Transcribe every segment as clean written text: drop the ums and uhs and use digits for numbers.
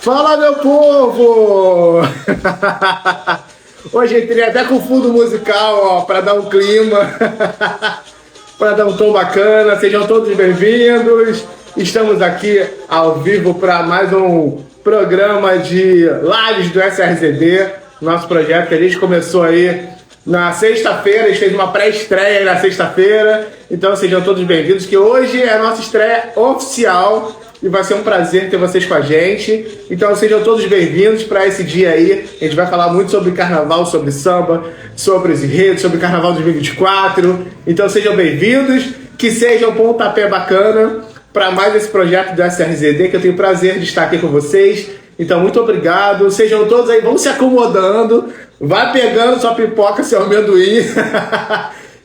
Fala, meu povo! Hoje entrei até com fundo musical, ó, para dar um clima, para dar um tom bacana. Sejam todos bem-vindos. Estamos aqui ao vivo para mais um programa de lives do SRZD, nosso projeto que a gente começou aí na sexta-feira. A gente fez uma pré-estreia aí na sexta-feira. Então sejam todos bem-vindos, que hoje é a nossa estreia oficial. E vai ser um prazer ter vocês com a gente. Então sejam todos bem-vindos para esse dia aí. A gente vai falar muito sobre carnaval, sobre samba, sobre os enredos, sobre carnaval 2024. Então sejam bem-vindos, que seja um pontapé bacana para mais esse projeto do SRZD, que eu tenho prazer de estar aqui com vocês. Então muito obrigado. Sejam todos aí, vão se acomodando. Vai pegando sua pipoca, seu amendoim.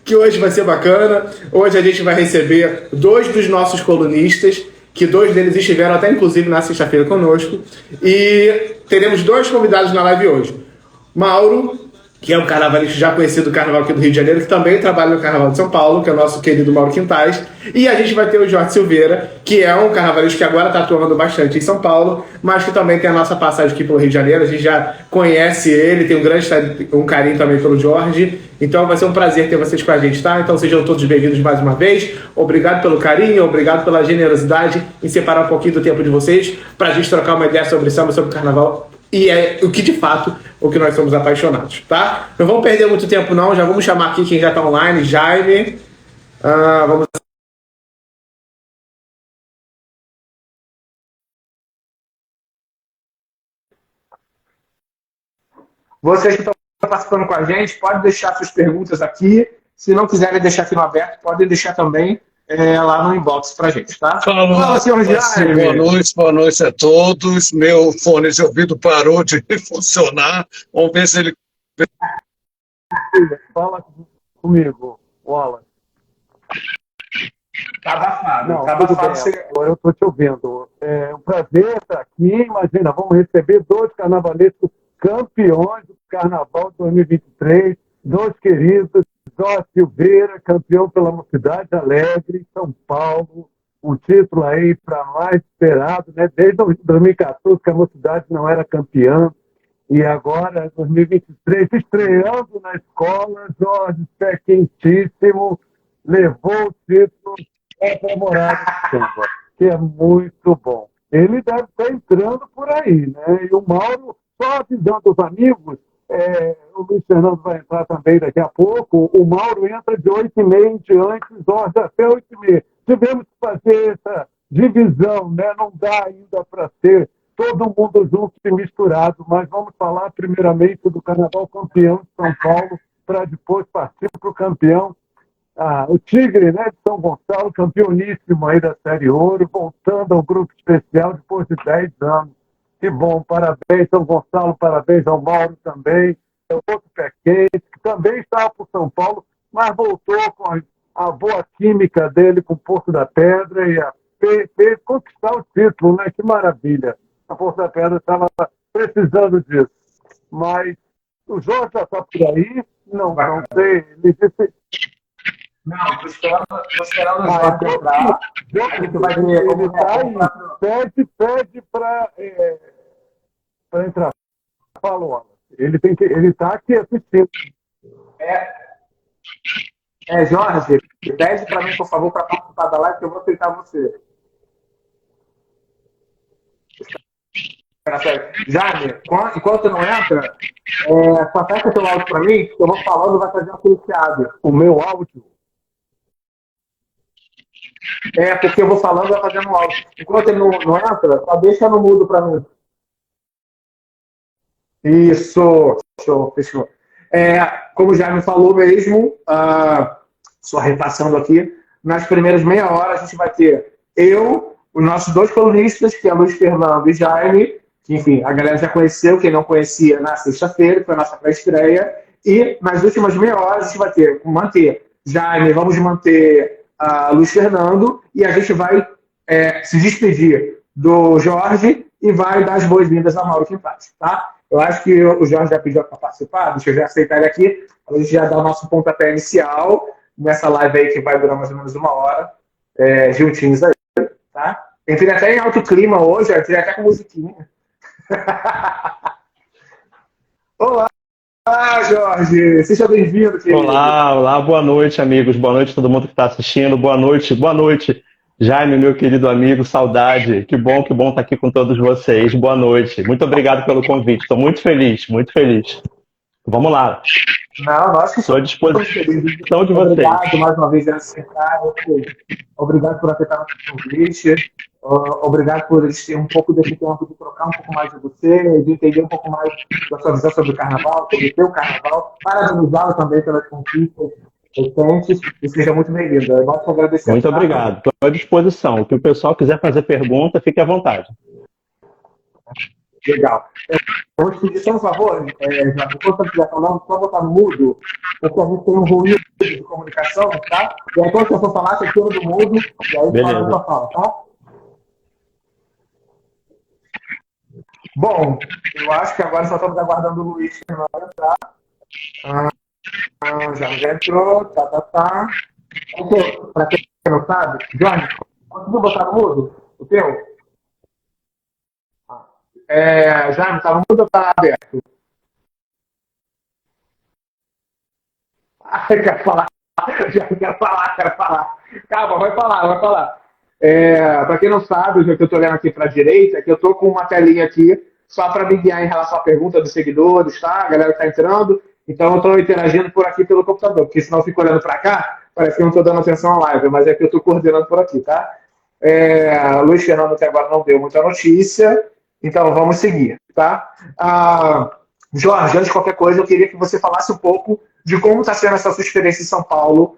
Que hoje vai ser bacana. Hoje a gente vai receber dois dos nossos colunistas, que dois deles estiveram até inclusive na sexta-feira conosco. E teremos dois convidados na live hoje. Mauro, que é um carnavalista já conhecido do carnaval aqui do Rio de Janeiro, que também trabalha no Carnaval de São Paulo, que é o nosso querido Mauro Quintais. E a gente vai ter o Jorge Silveira, que é um carnavalista que agora está atuando bastante em São Paulo, mas que também tem a nossa passagem aqui pelo Rio de Janeiro. A gente já conhece ele, tem um carinho também pelo Jorge. Então vai ser um prazer ter vocês com a gente, tá? Então sejam todos bem-vindos mais uma vez. Obrigado pelo carinho, obrigado pela generosidade em separar um pouquinho do tempo de vocês para a gente trocar uma ideia sobre samba, sobre carnaval. E é o que, de fato, o que nós somos apaixonados, tá? Não vamos perder muito tempo, não. Já vamos chamar aqui quem já está online. Jaime. Vamos... Vocês que estão participando com a gente, podem deixar suas perguntas aqui. Se não quiserem deixar aqui no aberto, podem deixar também lá no inbox pra gente, tá? Fala, senhor Jaime. Boa noite a todos. Meu fone de ouvido parou de funcionar. Vamos ver se ele... Fala comigo, Wallace. Tá abafado. Não, tá abafado. Agora eu estou te ouvindo. É um prazer estar aqui. Imagina, vamos receber dois carnavalescos campeões do Carnaval 2023, dois queridos, Jorge Silveira, campeão pela Mocidade Alegre, São Paulo, um título aí para mais esperado, né? Desde 2014 que a Mocidade não era campeã, e agora 2023 estreando na escola, Jorge, pé quentíssimo, levou o título comemorado de samba, que é muito bom. Ele deve estar entrando por aí, né? E o Mauro, só avisando os amigos, o Luiz Fernando vai entrar também daqui a pouco, o Mauro entra de 8h30 em diante, Jorge até 8h30. Tivemos que fazer essa divisão, né? Não dá ainda para ser todo mundo junto e misturado, mas vamos falar primeiramente do Carnaval campeão de São Paulo, para depois partir para o campeão, o Tigre, né, de São Gonçalo, campeoníssimo aí da Série Ouro, voltando ao grupo especial depois de 10 anos. Que bom, parabéns São Gonçalo, parabéns ao Mauro também, é outro pé quente, que também estava para o São Paulo, mas voltou com a boa química dele com o Porto da Pedra e fez conquistar o título, né? Que maravilha. A Porto da Pedra estava precisando disso. Mas o Jorge já está por aí? Não sei. Ele disse... Não, estou esperando o Jorge entrar. Ele está aí. Pede para entrar. Fala, ele está aqui assistindo. Jorge, pede para mim, por favor, para participar da live, que eu vou aceitar você. Jaime, enquanto não entra, só fecha teu áudio para mim, que eu vou falando, vai fazer um silenciado. O meu áudio? Porque eu vou falando, vai fazendo um áudio. Enquanto ele não entra, só deixa no mudo para mim. Isso, show, fechou. Como o Jaime falou mesmo, só repassando aqui, nas primeiras meia hora a gente vai ter eu, os nossos dois colunistas, que é Luiz Fernando e Jaime, que, enfim, a galera já conheceu, quem não conhecia na sexta-feira, que foi a nossa pré-estreia, e nas últimas meia hora a gente vai manter Jaime, vamos manter Luiz Fernando, e a gente vai se despedir do Jorge e vai dar as boas-vindas a Mauro Quintais, tá? Eu acho que o Jorge já pediu para participar, deixa eu já aceitar ele aqui, a gente já dá o nosso pontapé inicial nessa live aí que vai durar mais ou menos 1 hora, juntinhos aí, tá? Entrei até em alto clima hoje, entrei até com musiquinha. Olá, Jorge! Seja bem-vindo, querido. Olá, boa noite, amigos. Boa noite a todo mundo que está assistindo. Boa noite. Jaime, meu querido amigo, saudade. Que bom estar aqui com todos vocês. Boa noite. Muito obrigado pelo convite. Estou muito feliz, muito feliz. Vamos lá. Não, nós que estou à disposição de vocês. Obrigado mais uma vez, obrigado por aceitar nosso convite. Obrigado por eles terem um pouco desse tempo de trocar um pouco mais de você, de entender um pouco mais da sua visão sobre o carnaval, sobre o seu carnaval. Parabenizá-lo também pelas conquistas recentes e seja muito bem-vindo. Nós te agradecemos. Muito obrigado. Estou à disposição. O que o pessoal quiser fazer pergunta, fique à vontade. Legal. Eu vou te pedir só um favor, enquanto você estiver falando, só botar no mudo, porque a gente tem um ruído de comunicação, tá? E aí quando você for falar, você tira do mudo, e aí fala a sua fala, tá? Bom, eu acho que agora só estamos aguardando o Luiz entrar. Já entrou, tá. Para quem não sabe, Johnny, conseguiu botar no mudo o teu? Jaime, tá no mudo ou tá aberto? Quer falar? Já quero falar. Calma, vai falar. Para quem não sabe, já que eu tô olhando aqui para a direita, que eu tô com uma telinha aqui só para me guiar em relação à pergunta dos seguidores, tá? A galera que tá entrando. Então eu estou interagindo por aqui pelo computador, porque senão eu fico olhando para cá, parece que eu não estou dando atenção à live, mas é que eu estou coordenando por aqui, tá? Luiz Fernando até agora não deu muita notícia, então vamos seguir, tá? Jorge, antes de qualquer coisa, eu queria que você falasse um pouco de como está sendo essa sua experiência em São Paulo,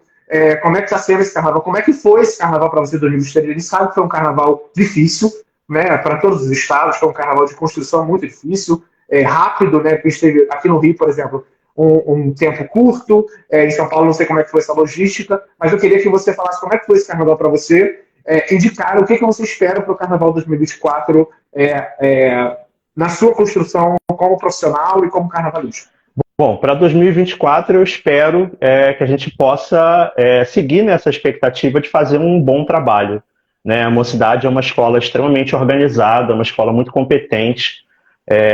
como é que está sendo esse carnaval, como é que foi esse carnaval para você em 2023? A gente sabe que foi um carnaval difícil, né, para todos os estados, foi um carnaval de construção muito difícil, rápido, né, porque esteve aqui no Rio, por exemplo, um tempo curto, em São Paulo não sei como é que foi essa logística, mas eu queria que você falasse como é que foi esse carnaval para você, indicar o que você espera para o carnaval 2024 na sua construção como profissional e como carnavalista. Bom, para 2024 eu espero que a gente possa seguir nessa expectativa de fazer um bom trabalho, né? A Mocidade é uma escola extremamente organizada, uma escola muito competente.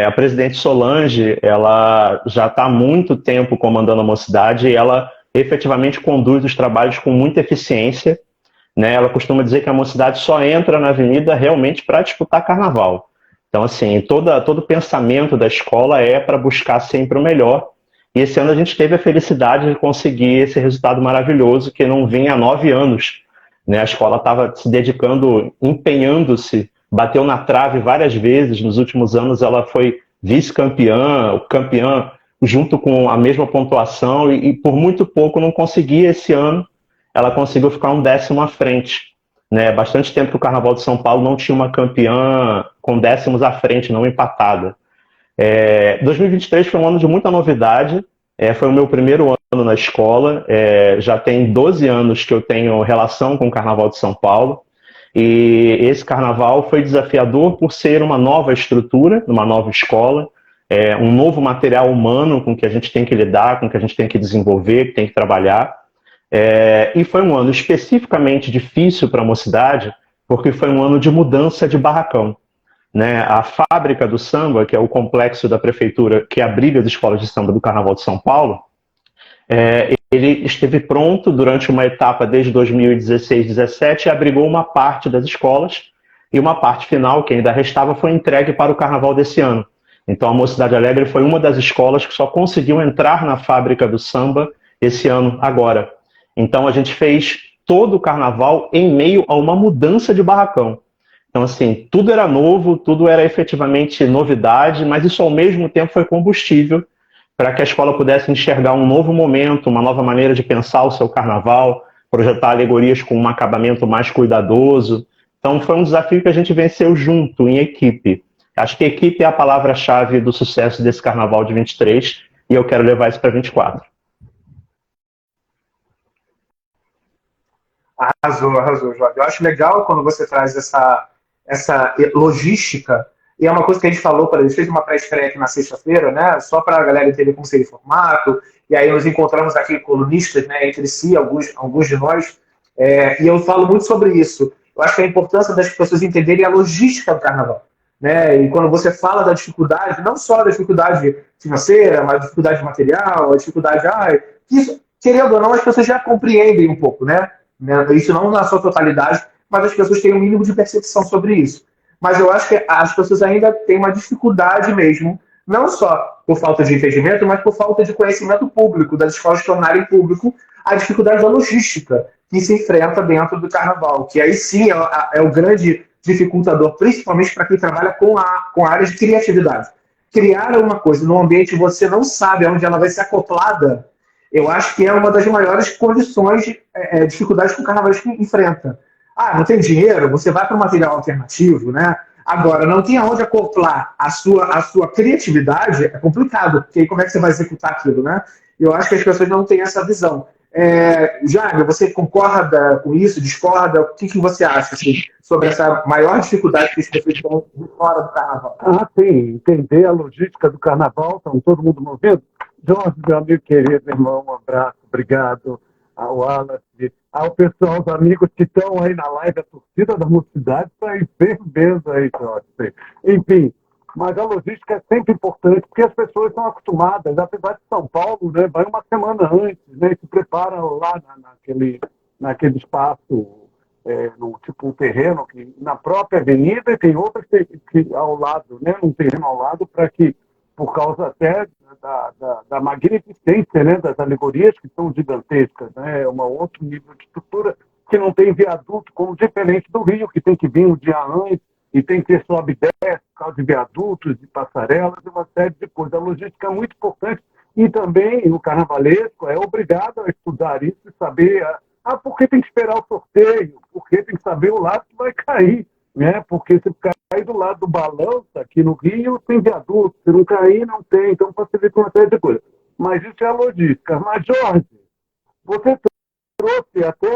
A presidente Solange, ela já está há muito tempo comandando a Mocidade e ela efetivamente conduz os trabalhos com muita eficiência, né? Ela costuma dizer que a Mocidade só entra na avenida realmente para disputar carnaval. Então, assim, todo o pensamento da escola é para buscar sempre o melhor. E esse ano a gente teve a felicidade de conseguir esse resultado maravilhoso que não vinha há 9 anos, né? A escola estava se dedicando, empenhando-se, bateu na trave várias vezes. Nos últimos anos ela foi vice-campeã, campeã junto com a mesma pontuação e por muito pouco não conseguia esse ano. Ela conseguiu ficar um 10º à frente, né? Bastante tempo que o Carnaval de São Paulo não tinha uma campeã com 10º à frente, não empatada. 2023 foi um ano de muita novidade, foi o meu primeiro ano na escola, já tem 12 anos que eu tenho relação com o Carnaval de São Paulo, e esse carnaval foi desafiador por ser uma nova estrutura, uma nova escola, um novo material humano com que a gente tem que lidar, com que a gente tem que desenvolver, que tem que trabalhar. E foi um ano especificamente difícil para a Mocidade, porque foi um ano de mudança de barracão, né? A fábrica do samba, que é o complexo da prefeitura que abriga as escolas de samba do Carnaval de São Paulo, ele esteve pronto durante uma etapa desde 2016, 2017 e abrigou uma parte das escolas e uma parte final, que ainda restava, foi entregue para o Carnaval desse ano. Então a Mocidade Alegre foi uma das escolas que só conseguiu entrar na fábrica do samba esse ano, agora. Então a gente fez todo o Carnaval em meio a uma mudança de barracão. Então, assim, tudo era novo, tudo era efetivamente novidade, mas isso ao mesmo tempo foi combustível para que a escola pudesse enxergar um novo momento, uma nova maneira de pensar o seu carnaval, projetar alegorias com um acabamento mais cuidadoso. Então, foi um desafio que a gente venceu junto, em equipe. Acho que equipe é a palavra-chave do sucesso desse carnaval de 23 e eu quero levar isso para 24. Arrasou, Jorge. Eu acho legal quando você traz essa logística, e é uma coisa que a gente falou, a gente fez uma pré-estreia aqui na sexta-feira, né, só para a galera entender como seria o formato, e aí nos encontramos aqui colunistas, né, entre si, alguns de nós, e eu falo muito sobre isso. Eu acho que a importância das pessoas entenderem a logística do carnaval, né? E quando você fala da dificuldade, não só da dificuldade financeira, mas da dificuldade material, a dificuldade, isso, querendo ou não, as pessoas já compreendem um pouco, né? Isso não na sua totalidade, mas as pessoas têm um mínimo de percepção sobre isso. Mas eu acho que as pessoas ainda têm uma dificuldade mesmo, não só por falta de entendimento, mas por falta de conhecimento público, das escolas tornarem público a dificuldade da logística que se enfrenta dentro do carnaval, que aí sim é o grande dificultador, principalmente para quem trabalha com a área de criatividade. Criar uma coisa num ambiente que você não sabe onde ela vai ser acoplada, eu acho que é uma das maiores condições, dificuldades que o carnavalesco enfrenta. Não tem dinheiro? Você vai para um material alternativo, né? Agora, não tem aonde acoplar a sua criatividade, é complicado, porque aí como é que você vai executar aquilo, né? Eu acho que as pessoas não têm essa visão. Jaime, você concorda com isso? Discorda? O que você acha assim, sobre essa maior dificuldade que as pessoas têm de fora do carnaval? Sim, entender a logística do carnaval, estão todo mundo me ouvindo? Jorge, meu amigo querido, irmão, um abraço, obrigado ao Wallace, ao pessoal, os amigos que estão aí na live, a torcida da Mocidade está em firmeza aí, Jorge. Enfim, mas a logística é sempre importante, porque as pessoas estão acostumadas, apesar de São Paulo, né, vai uma semana antes, né, se preparam lá naquele espaço, no tipo um terreno, que, na própria avenida, e tem outras que ao lado, né, um terreno ao lado, para que, por causa até da magnificência, né, das alegorias que são gigantescas, né, é um outro nível de estrutura que não tem viaduto, como diferente do Rio, que tem que vir um dia antes, e tem que ter sobe e desce, por causa de viadutos, de passarelas, e uma série de coisas. A logística é muito importante, e também o carnavalesco é obrigado a estudar isso e saber, por que tem que esperar o sorteio, porque tem que saber o lado que vai cair, né? Porque se cair do lado do balanço, aqui no Rio, tem viaduto, se não cair, não tem, então facilita uma série de coisas. Mas isso é a logística. Mas, Jorge, você trouxe, até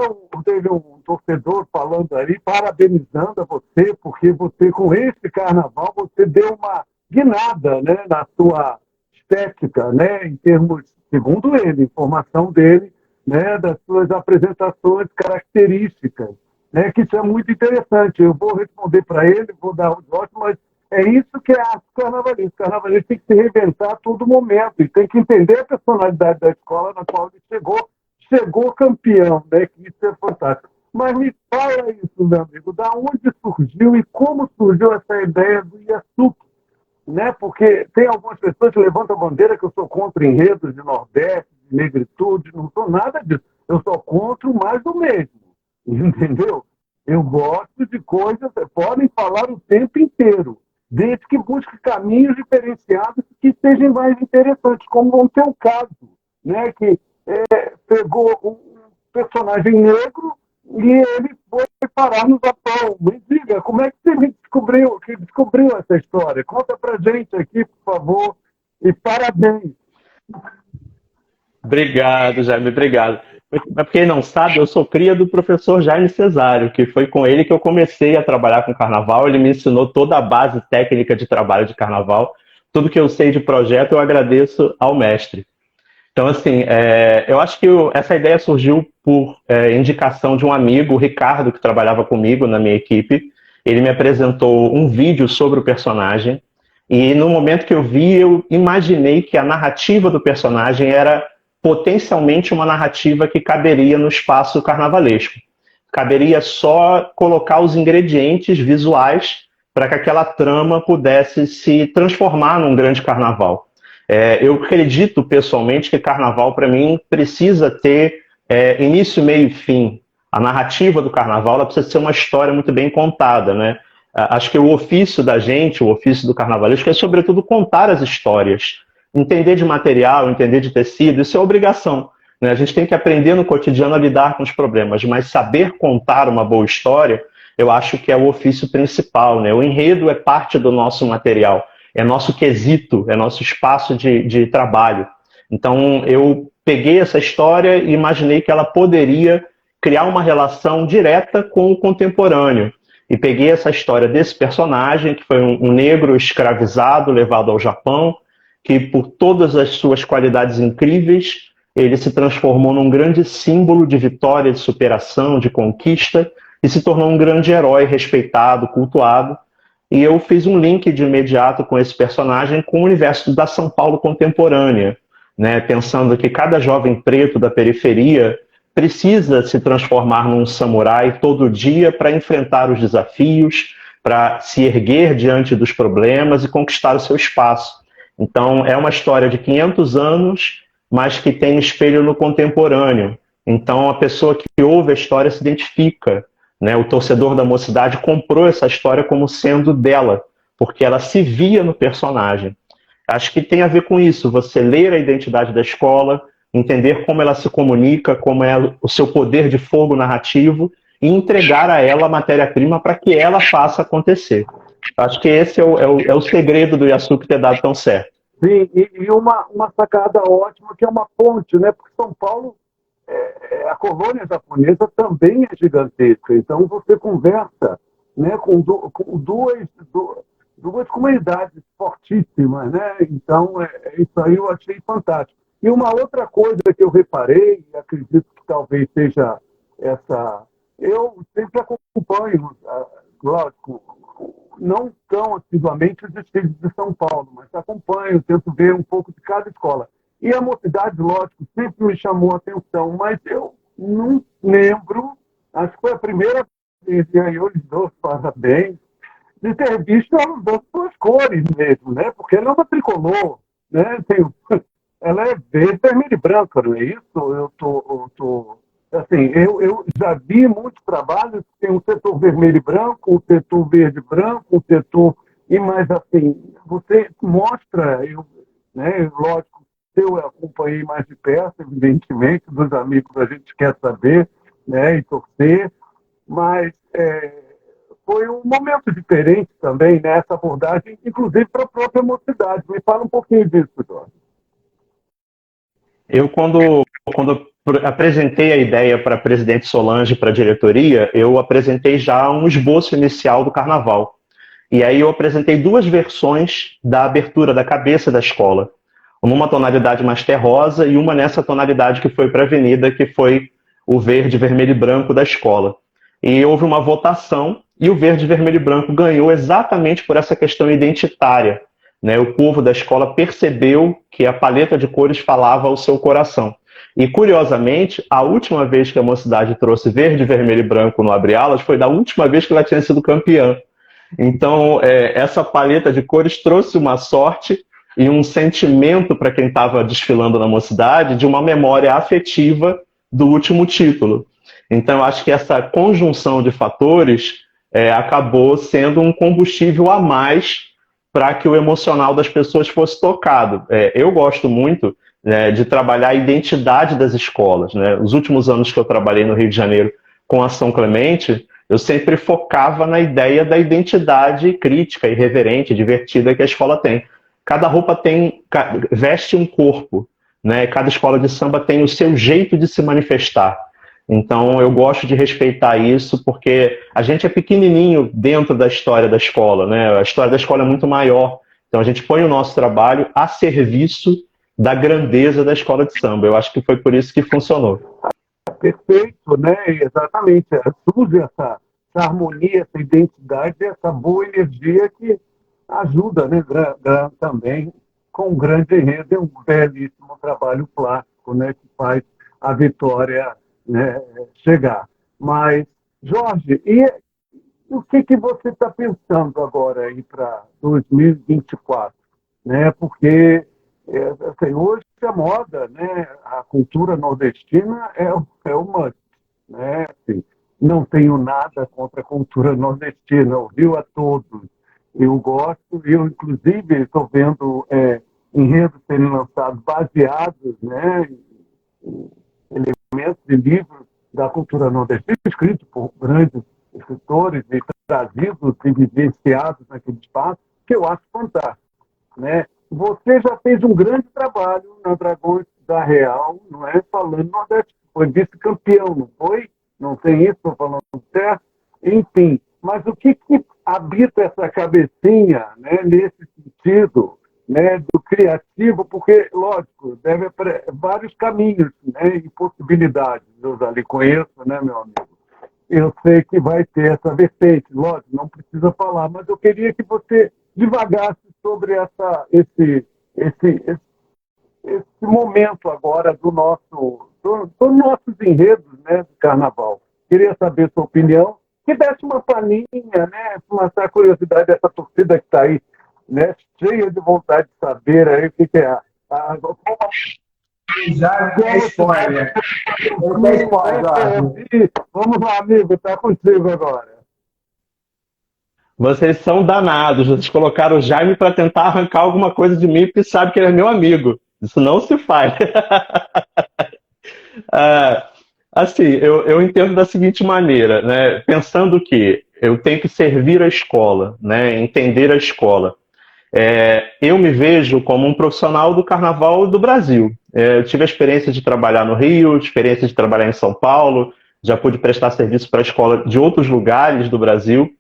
teve um torcedor falando aí, parabenizando a você, porque você, com esse carnaval, você deu uma guinada, né, na sua estética, né, em termos, segundo ele, informação dele, né, das suas apresentações características, né, que isso é muito interessante. Eu vou responder para ele, vou dar o voto, mas é isso que é arte carnavalesco. O carnavalesco tem que se reinventar a todo momento e tem que entender a personalidade da escola na qual ele chegou campeão, né, que isso é fantástico. Mas me fala isso, meu amigo, da onde surgiu e como surgiu essa ideia do Yasuki, né? Porque tem algumas pessoas que levantam a bandeira que eu sou contra enredos de Nordeste, de negritude, não sou nada disso. Eu sou contra o mais do mesmo, entendeu? Eu gosto de coisas, podem falar o tempo inteiro, desde que busque caminhos diferenciados que sejam mais interessantes, como o teu caso, né? Que pegou um personagem negro e ele foi parar no Japão. Me diga, como é que você descobriu essa história? Conta pra gente aqui, por favor, e parabéns. Obrigado, Jaime, obrigado. Para quem não sabe, eu sou cria do professor Jaime Cesário, que foi com ele que eu comecei a trabalhar com carnaval. Ele me ensinou toda a base técnica de trabalho de carnaval. Tudo que eu sei de projeto, eu agradeço ao mestre. Então, assim, eu acho que essa ideia surgiu por indicação de um amigo, o Ricardo, que trabalhava comigo na minha equipe. Ele me apresentou um vídeo sobre o personagem e no momento que eu vi, eu imaginei que a narrativa do personagem era potencialmente uma narrativa que caberia no espaço carnavalesco. Caberia só colocar os ingredientes visuais para que aquela trama pudesse se transformar num grande carnaval. Eu acredito pessoalmente que carnaval, para mim, precisa ter início, meio e fim. A narrativa do carnaval ela precisa ser uma história muito bem contada, né? Acho que o ofício da gente, o ofício do carnavalesco, é sobretudo contar as histórias. Entender de material, entender de tecido, isso é obrigação, né? A gente tem que aprender no cotidiano a lidar com os problemas, mas saber contar uma boa história, eu acho que é o ofício principal, né? O enredo é parte do nosso material. É nosso quesito, é nosso espaço de trabalho. Então, eu peguei essa história e imaginei que ela poderia criar uma relação direta com o contemporâneo. E peguei essa história desse personagem, que foi um negro escravizado, levado ao Japão, que por todas as suas qualidades incríveis, ele se transformou num grande símbolo de vitória, de superação, de conquista, e se tornou um grande herói respeitado, cultuado, e eu fiz um link de imediato com esse personagem com o universo da São Paulo contemporânea, né? Pensando que cada jovem preto da periferia precisa se transformar num samurai todo dia para enfrentar os desafios, para se erguer diante dos problemas e conquistar o seu espaço. Então, é uma história de 500 anos, mas que tem espelho no contemporâneo. Então, a pessoa que ouve a história se identifica, né? O torcedor da Mocidade comprou essa história como sendo dela, porque ela se via no personagem. Acho que tem a ver com isso, você ler a identidade da escola, entender como ela se comunica, como é o seu poder de fogo narrativo, e entregar a ela a matéria-prima para que ela faça acontecer. Acho que esse é o segredo do Yasuki ter dado tão certo. Sim, e uma sacada ótima, que é uma ponte, né? Porque São Paulo, a colônia japonesa também é gigantesca. Então você conversa, né, com duas comunidades fortíssimas, né? Então isso aí eu achei fantástico. E uma outra coisa que eu reparei, e acredito que talvez seja essa... Eu sempre acompanho, lógico, não tão assiduamente os desfiles de São Paulo, mas acompanho, tento ver um pouco de cada escola. E a Mocidade, lógico, sempre me chamou a atenção, mas eu não lembro, acho que foi a primeira vez, e aí eu lhes dou parabéns, de ter visto as suas cores mesmo, né? Porque ela é uma tricolor, né? Ela é verde, vermelho e branco, não é isso? Assim, eu já vi muitos trabalhos, tem um setor vermelho e branco, um setor verde e branco, um setor... E mais assim, você mostra, né, lógico, eu acompanhei mais de perto, evidentemente, dos amigos a gente quer saber, né, e torcer, mas foi um momento diferente também, né, essa abordagem, inclusive para a própria Mocidade. Me fala um pouquinho disso, Jorge. Eu, quando apresentei a ideia para a presidente Solange, para a diretoria, eu apresentei já um esboço inicial do carnaval. E aí eu apresentei duas versões da abertura da cabeça da escola. Uma tonalidade mais terrosa e uma nessa tonalidade que foi para a avenida, que foi o verde, vermelho e branco da escola. E houve uma votação e o verde, vermelho e branco ganhou exatamente por essa questão identitária, né? O povo da escola percebeu que a paleta de cores falava ao seu coração. E, curiosamente, a última vez que a Mocidade trouxe verde, vermelho e branco no Abre Alas foi da última vez que ela tinha sido campeã. Então, essa paleta de cores trouxe uma sorte e um sentimento para quem estava desfilando na Mocidade de uma memória afetiva do último título. Então, eu acho que essa conjunção de fatores acabou sendo um combustível a mais para que o emocional das pessoas fosse tocado. Eu gosto muito de trabalhar a identidade das escolas, né? Os últimos anos que eu trabalhei no Rio de Janeiro com a São Clemente, eu sempre focava na ideia da identidade crítica, irreverente, divertida que a escola tem. Cada roupa veste um corpo, né? Cada escola de samba tem o seu jeito de se manifestar. Então eu gosto de respeitar isso, porque a gente é pequenininho dentro da história da escola, né? A história da escola é muito maior. Então a gente põe o nosso trabalho a serviço da grandeza da escola de samba. Eu acho que foi por isso que funcionou. Perfeito, né? Exatamente. Surge essa harmonia, essa identidade, essa boa energia que ajuda, né, também com um grande enredo e um belíssimo trabalho plástico, né, que faz a vitória, né, chegar. Mas, Jorge, e o que você está pensando agora aí para 2024? Né? Porque assim, hoje a moda, né, a cultura nordestina é uma... Né, assim, não tenho nada contra a cultura nordestina, ouviu a todos. Eu gosto, eu inclusive estou vendo enredos serem lançados baseados, né, em elementos de livros da cultura nordestina, escritos por grandes escritores e trazidos e vivenciados naquele espaço, que eu acho fantástico. Né? Você já fez um grande trabalho na Dragões da Real, não é? Falando Nordeste, foi vice-campeão, não foi? Não tem isso, estou falando certo? Enfim, mas o que habita essa cabecinha, né, nesse sentido, né, do criativo? Porque, lógico, deve vários caminhos, né, e possibilidades. Eu já lhe conheço, né, meu amigo? eu sei que vai ter essa vertente, lógico, não precisa falar, mas eu queria que você divagasse sobre esse momento agora dos nossos enredos, né, do carnaval. Queria saber sua opinião, que desse uma palhinha, né, matar a curiosidade dessa torcida que está aí, né, cheia de vontade de saber aí o que é Já é spoiler. Não é spoiler, Jorge. Vamos lá, amigo, está contigo agora. Vocês são danados. Vocês colocaram o Jaime para tentar arrancar alguma coisa de mim porque sabe que ele é meu amigo. Isso não se faz. Ah, assim, eu entendo da seguinte maneira, né? Pensando que eu tenho que servir a escola, né? Entender a escola. Eu me vejo como um profissional do Carnaval do Brasil. Eu tive a experiência de trabalhar no Rio, experiência de trabalhar em São Paulo, já pude prestar serviço para a escola de outros lugares do Brasil.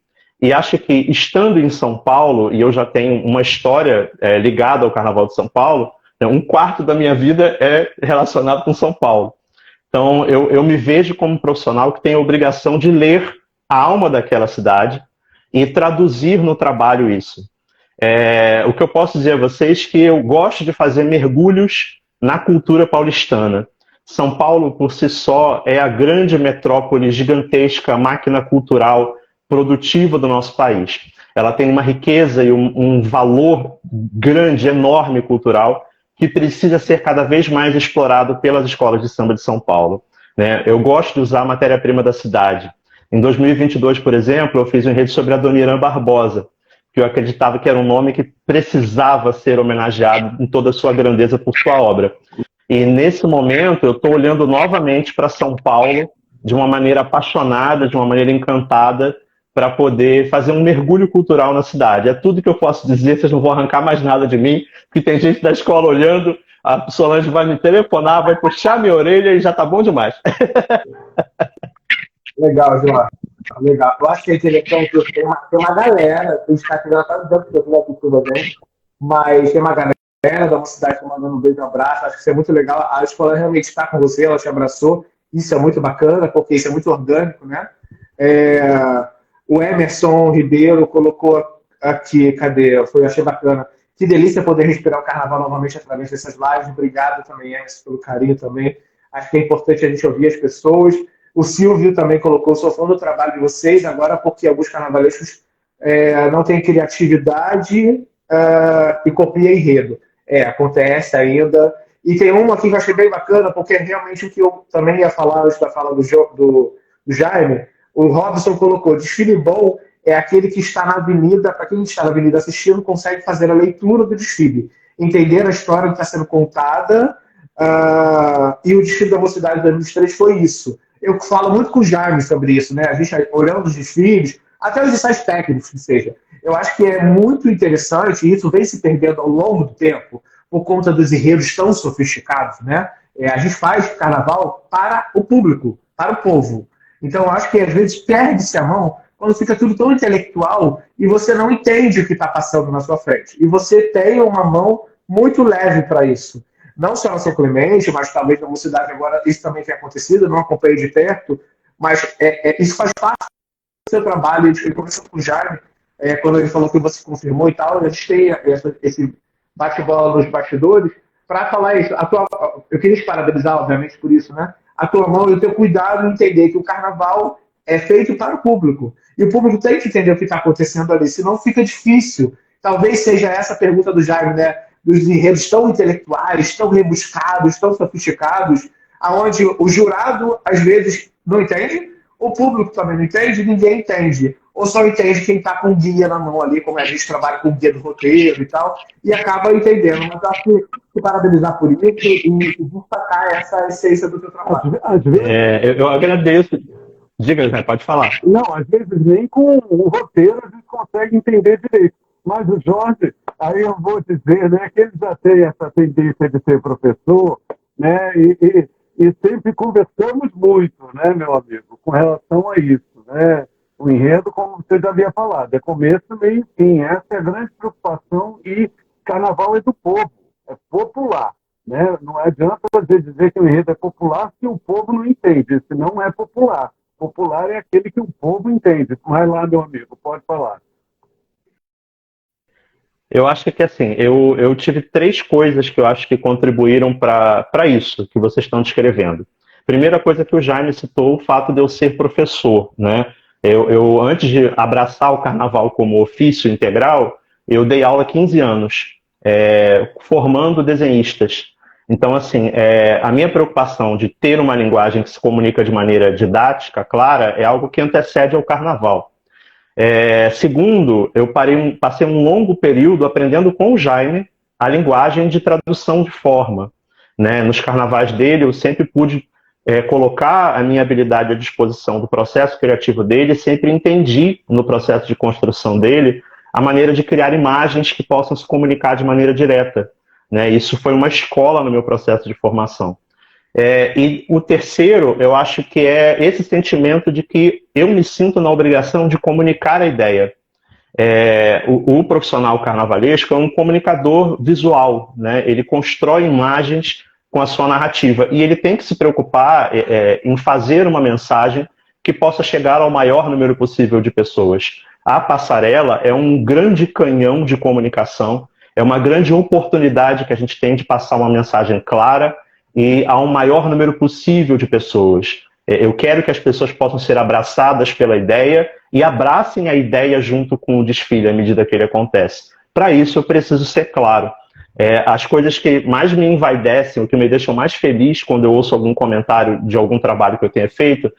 E acho que estando em São Paulo, e eu já tenho uma história ligada ao Carnaval de São Paulo, né, um quarto da minha vida é relacionado com São Paulo. Então, eu me vejo como um profissional que tem a obrigação de ler a alma daquela cidade e traduzir no trabalho isso. O que eu posso dizer a vocês é que eu gosto de fazer mergulhos na cultura paulistana. São Paulo, por si só, é a grande metrópole gigantesca, máquina cultural produtiva do nosso país. Ela tem uma riqueza e um valor grande, enorme cultural, que precisa ser cada vez mais explorado pelas escolas de samba de São Paulo, né? Eu gosto de usar a matéria-prima da cidade. Em 2022, por exemplo, eu fiz um enredo sobre Adoniran Barbosa, que eu acreditava que era um nome que precisava ser homenageado em toda a sua grandeza por sua obra. E nesse momento eu estou olhando novamente para São Paulo de uma maneira apaixonada, de uma maneira encantada, para poder fazer um mergulho cultural na cidade. É tudo que eu posso dizer, vocês não vão arrancar mais nada de mim, porque tem gente da escola olhando, a Solange vai me telefonar, vai puxar minha orelha e já tá bom demais. Legal, Jorge. Legal. Eu acho que é interessante, tem uma galera, o Instagram está dizendo que eu estou aqui tudo bem, mas tem uma galera da uma cidade que mandando um beijo, um abraço, acho que isso é muito legal. A escola realmente está com você, ela te abraçou, isso é muito bacana, porque isso é muito orgânico, né? O Emerson Ribeiro colocou aqui, cadê? Achei bacana. Que delícia poder respirar o carnaval novamente através dessas lives. Obrigado também, Emerson, pelo carinho também. Acho que é importante a gente ouvir as pessoas. O Silvio também colocou, sou fã do trabalho de vocês, agora porque alguns carnavalescos não têm criatividade e copia enredo. Acontece ainda. E tem uma aqui que eu achei bem bacana, porque é realmente o que eu também ia falar antes da fala do Jaime. O Robson colocou, desfile bom é aquele que está na avenida, para quem está na avenida assistindo, consegue fazer a leitura do desfile, entender a história que está sendo contada, e o desfile da Mocidade de 2023 foi isso. Eu falo muito com o Jaime sobre isso, né? A gente olhando os desfiles, até os ensaios técnicos, que seja. Eu acho que é muito interessante, e isso vem se perdendo ao longo do tempo, por conta dos enredos tão sofisticados, né? A gente faz carnaval para o público, para o povo. Então, eu acho que às vezes perde-se a mão quando fica tudo tão intelectual e você não entende o que está passando na sua frente. E você tem uma mão muito leve para isso. Não só no São Clemente, mas talvez na Mocidade agora isso também tem acontecido, eu não acompanhei de perto, mas isso faz parte do seu trabalho. Ele conversou com o Jaime, quando ele falou que você confirmou e tal, a gente tem esse bate-bola nos bastidores para falar isso. Eu queria te parabenizar, obviamente, por isso, né? A tua mão e o teu cuidado em entender que o carnaval é feito para o público. E o público tem que entender o que está acontecendo ali, senão fica difícil. Talvez seja essa a pergunta do Jaime, né? Dos enredos tão intelectuais, tão rebuscados, tão sofisticados, aonde o jurado, às vezes, não entende, o público também não entende, ninguém entende. Ou só entende quem está com guia na mão ali, como a gente trabalha com guia do roteiro e tal, e acaba entendendo. Mas eu acho que parabenizar por isso e destacar essa essência do seu trabalho. Às vezes, eu agradeço. Diga, Zé, pode falar. Não, às vezes nem com o roteiro a gente consegue entender direito. Mas o Jorge, aí eu vou dizer, né, que ele já tem essa tendência de ser professor, né, e sempre conversamos muito, né, meu amigo, com relação a isso, né. O enredo, como você já havia falado, é começo, meio e fim. Essa é a grande preocupação, e carnaval é do povo, é popular, né. Não adianta você dizer que o enredo é popular se o povo não entende, se não é popular. popular é aquele que o povo entende. Vai lá, meu amigo, pode falar. Eu acho que assim, eu tive três coisas que eu acho que contribuíram para isso que vocês estão descrevendo. Primeira coisa que o Jaime citou, o fato de eu ser professor, né? Antes de abraçar o carnaval como ofício integral, eu dei aula há 15 anos, formando desenhistas. Então, assim, a minha preocupação de ter uma linguagem que se comunica de maneira didática, clara, é algo que antecede ao carnaval. Segundo, eu passei um longo período aprendendo com o Jaime a linguagem de tradução de forma, né? Nos carnavais dele, eu sempre pude colocar a minha habilidade à disposição do processo criativo dele, sempre entendi no processo de construção dele a maneira de criar imagens que possam se comunicar de maneira direta, né? Isso foi uma escola no meu processo de formação. E o terceiro, eu acho que é esse sentimento de que eu me sinto na obrigação de comunicar a ideia. O profissional carnavalesco é um comunicador visual, né? Ele constrói imagens com a sua narrativa e ele tem que se preocupar em fazer uma mensagem que possa chegar ao maior número possível de pessoas. A passarela é um grande canhão de comunicação, é uma grande oportunidade que a gente tem de passar uma mensagem clara e ao maior número possível de pessoas. Eu quero que as pessoas possam ser abraçadas pela ideia e abracem a ideia junto com o desfile à medida que ele acontece. Para isso, eu preciso ser claro. As coisas que mais me envaidecem, o que me deixam mais feliz quando eu ouço algum comentário de algum trabalho que eu tenha feito,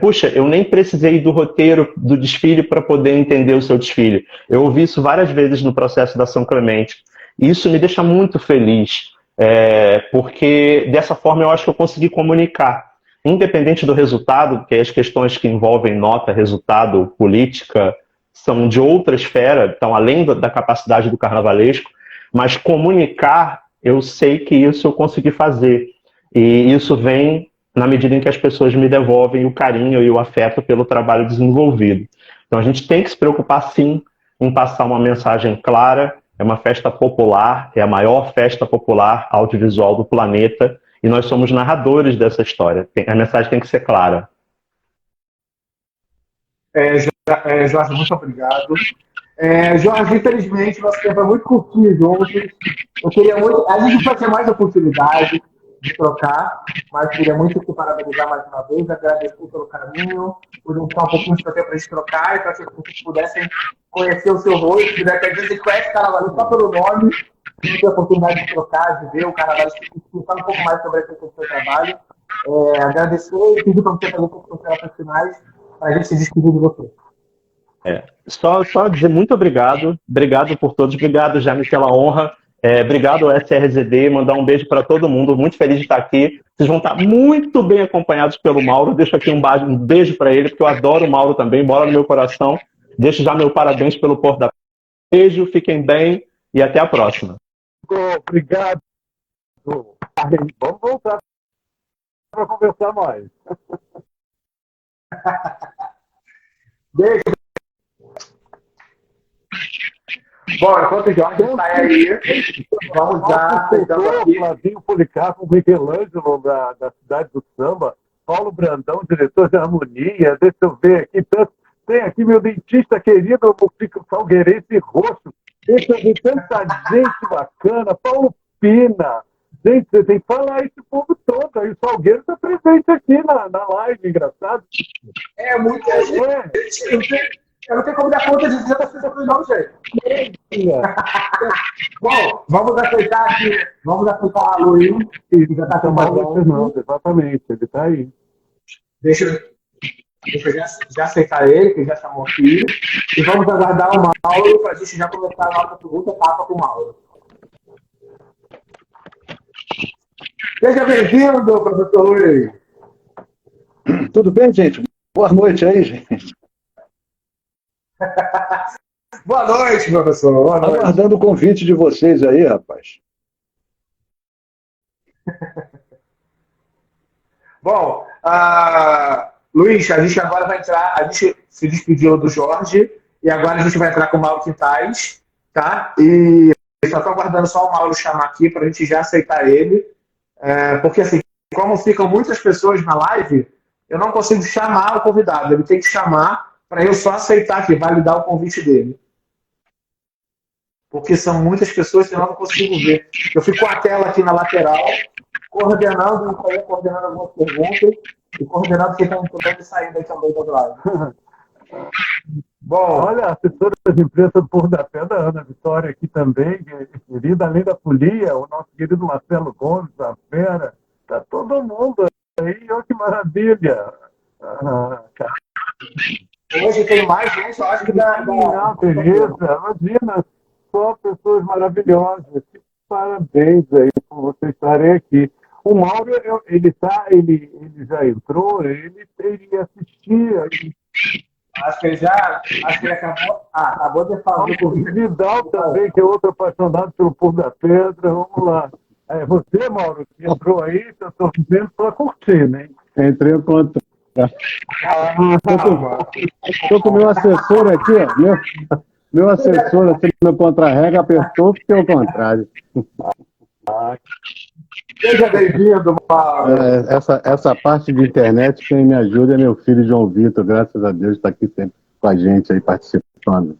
puxa, eu nem precisei do roteiro do desfile para poder entender o seu desfile. Eu ouvi isso várias vezes no processo da São Clemente. E isso me deixa muito feliz, porque dessa forma eu acho que eu consegui comunicar. Independente do resultado, porque as questões que envolvem nota, resultado, política, são de outra esfera, estão além da capacidade do carnavalesco, mas comunicar, eu sei que isso eu consegui fazer. E isso vem na medida em que as pessoas me devolvem o carinho e o afeto pelo trabalho desenvolvido. Então a gente tem que se preocupar, sim, em passar uma mensagem clara. É uma festa popular, é a maior festa popular audiovisual do planeta, e nós somos narradores dessa história. A mensagem tem que ser clara. Jorge, muito obrigado. Jorge, infelizmente, nosso tempo é muito curtinho juntos. Eu queria muito. A gente vai ter mais oportunidade de trocar, mas queria muito te parabenizar mais uma vez, agradecer pelo caminho, por juntar um pouquinho de tempo para a gente trocar e para que vocês pudessem conhecer o seu rosto, né? Que às vezes a gente conhece o carnaval só pelo nome, não tem a oportunidade de trocar, de ver o carnaval, explicar um pouco mais sobre o seu trabalho. Agradecer e pedir para você fazer um pouco de considerações finais para a gente se despedir de você. Só dizer muito obrigado por todos, obrigado, Jaime, pela honra, obrigado ao SRZD, mandar um beijo para todo mundo, muito feliz de estar aqui. Vocês vão estar muito bem acompanhados pelo Mauro, deixo aqui um beijo para ele, porque eu adoro o Mauro também, mora no meu coração. Deixo já meu parabéns pelo Porto da Beijo, fiquem bem e até a próxima. Obrigado. Vamos voltar para conversar mais. Beijo. Bom, enquanto o Jorge sai aí, vamos já. Flavinho Policarpo, Michelangelo da cidade do samba, Paulo Brandão, diretor de harmonia. Deixa eu ver aqui. Tem aqui meu dentista querido, o salgueirense roxo. Deixa eu ver tanta gente bacana. Paulo Pina. Gente, você tem que falar esse povo todo. Aí o Salgueiro está presente aqui na live, engraçado. Muita gente. Eu não tenho como dar conta de dizer para vocês aqui, não, gente. Bom, vamos aceitar a Luiz, que já está Não, exatamente, ele está aí. Deixa eu já aceitar ele, que já chamou aqui. E vamos aguardar o Mauro para a gente já começar a nossa segunda etapa com o Mauro. Seja bem-vindo, professor Luiz. Tudo bem, gente? Boa noite aí, gente. Boa noite, professor. Boa noite. Aguardando o convite de vocês aí, rapaz. Bom, Luiz, a gente agora vai entrar, a gente se despediu do Jorge e agora a gente vai entrar com o Mauro Quintais, tá? E só estou aguardando só o Mauro chamar aqui para a gente já aceitar ele, porque assim, como ficam muitas pessoas na live, eu não consigo chamar o convidado, ele tem que chamar para eu só aceitar aqui, validar o convite dele. Porque são muitas pessoas que eu não consigo ver. Eu fico com a tela aqui na lateral, coordenando algumas perguntas e coordenando quem está entrando e saindo aí também da live. Bom, olha, a assessora de imprensa do Povo da Pedra, Ana Vitória, aqui também, querida, além da folia, o nosso querido Marcelo Gomes, a Fera, tá todo mundo aí, olha que maravilha. Hoje tem mais gente, eu acho que Não, beleza, imagina, só pessoas maravilhosas. Parabéns aí por vocês estarem aqui. O Mauro, ele já entrou, ele assistir. Acho que ele acabou de fazer o Vidal também, que é outro apaixonado pelo Povo da Pedra. Vamos lá. Você, Mauro, que entrou aí, eu estou vendo para curtir, né? Entrei o contra. Estou com o meu assessor aqui, ó. Meu assessor, assim, meu contra-regra, apertou porque é o contrário. Seja bem-vindo, Mauro. Essa parte de internet, quem me ajuda é meu filho João Vitor, graças a Deus, está aqui sempre com a gente aí participando.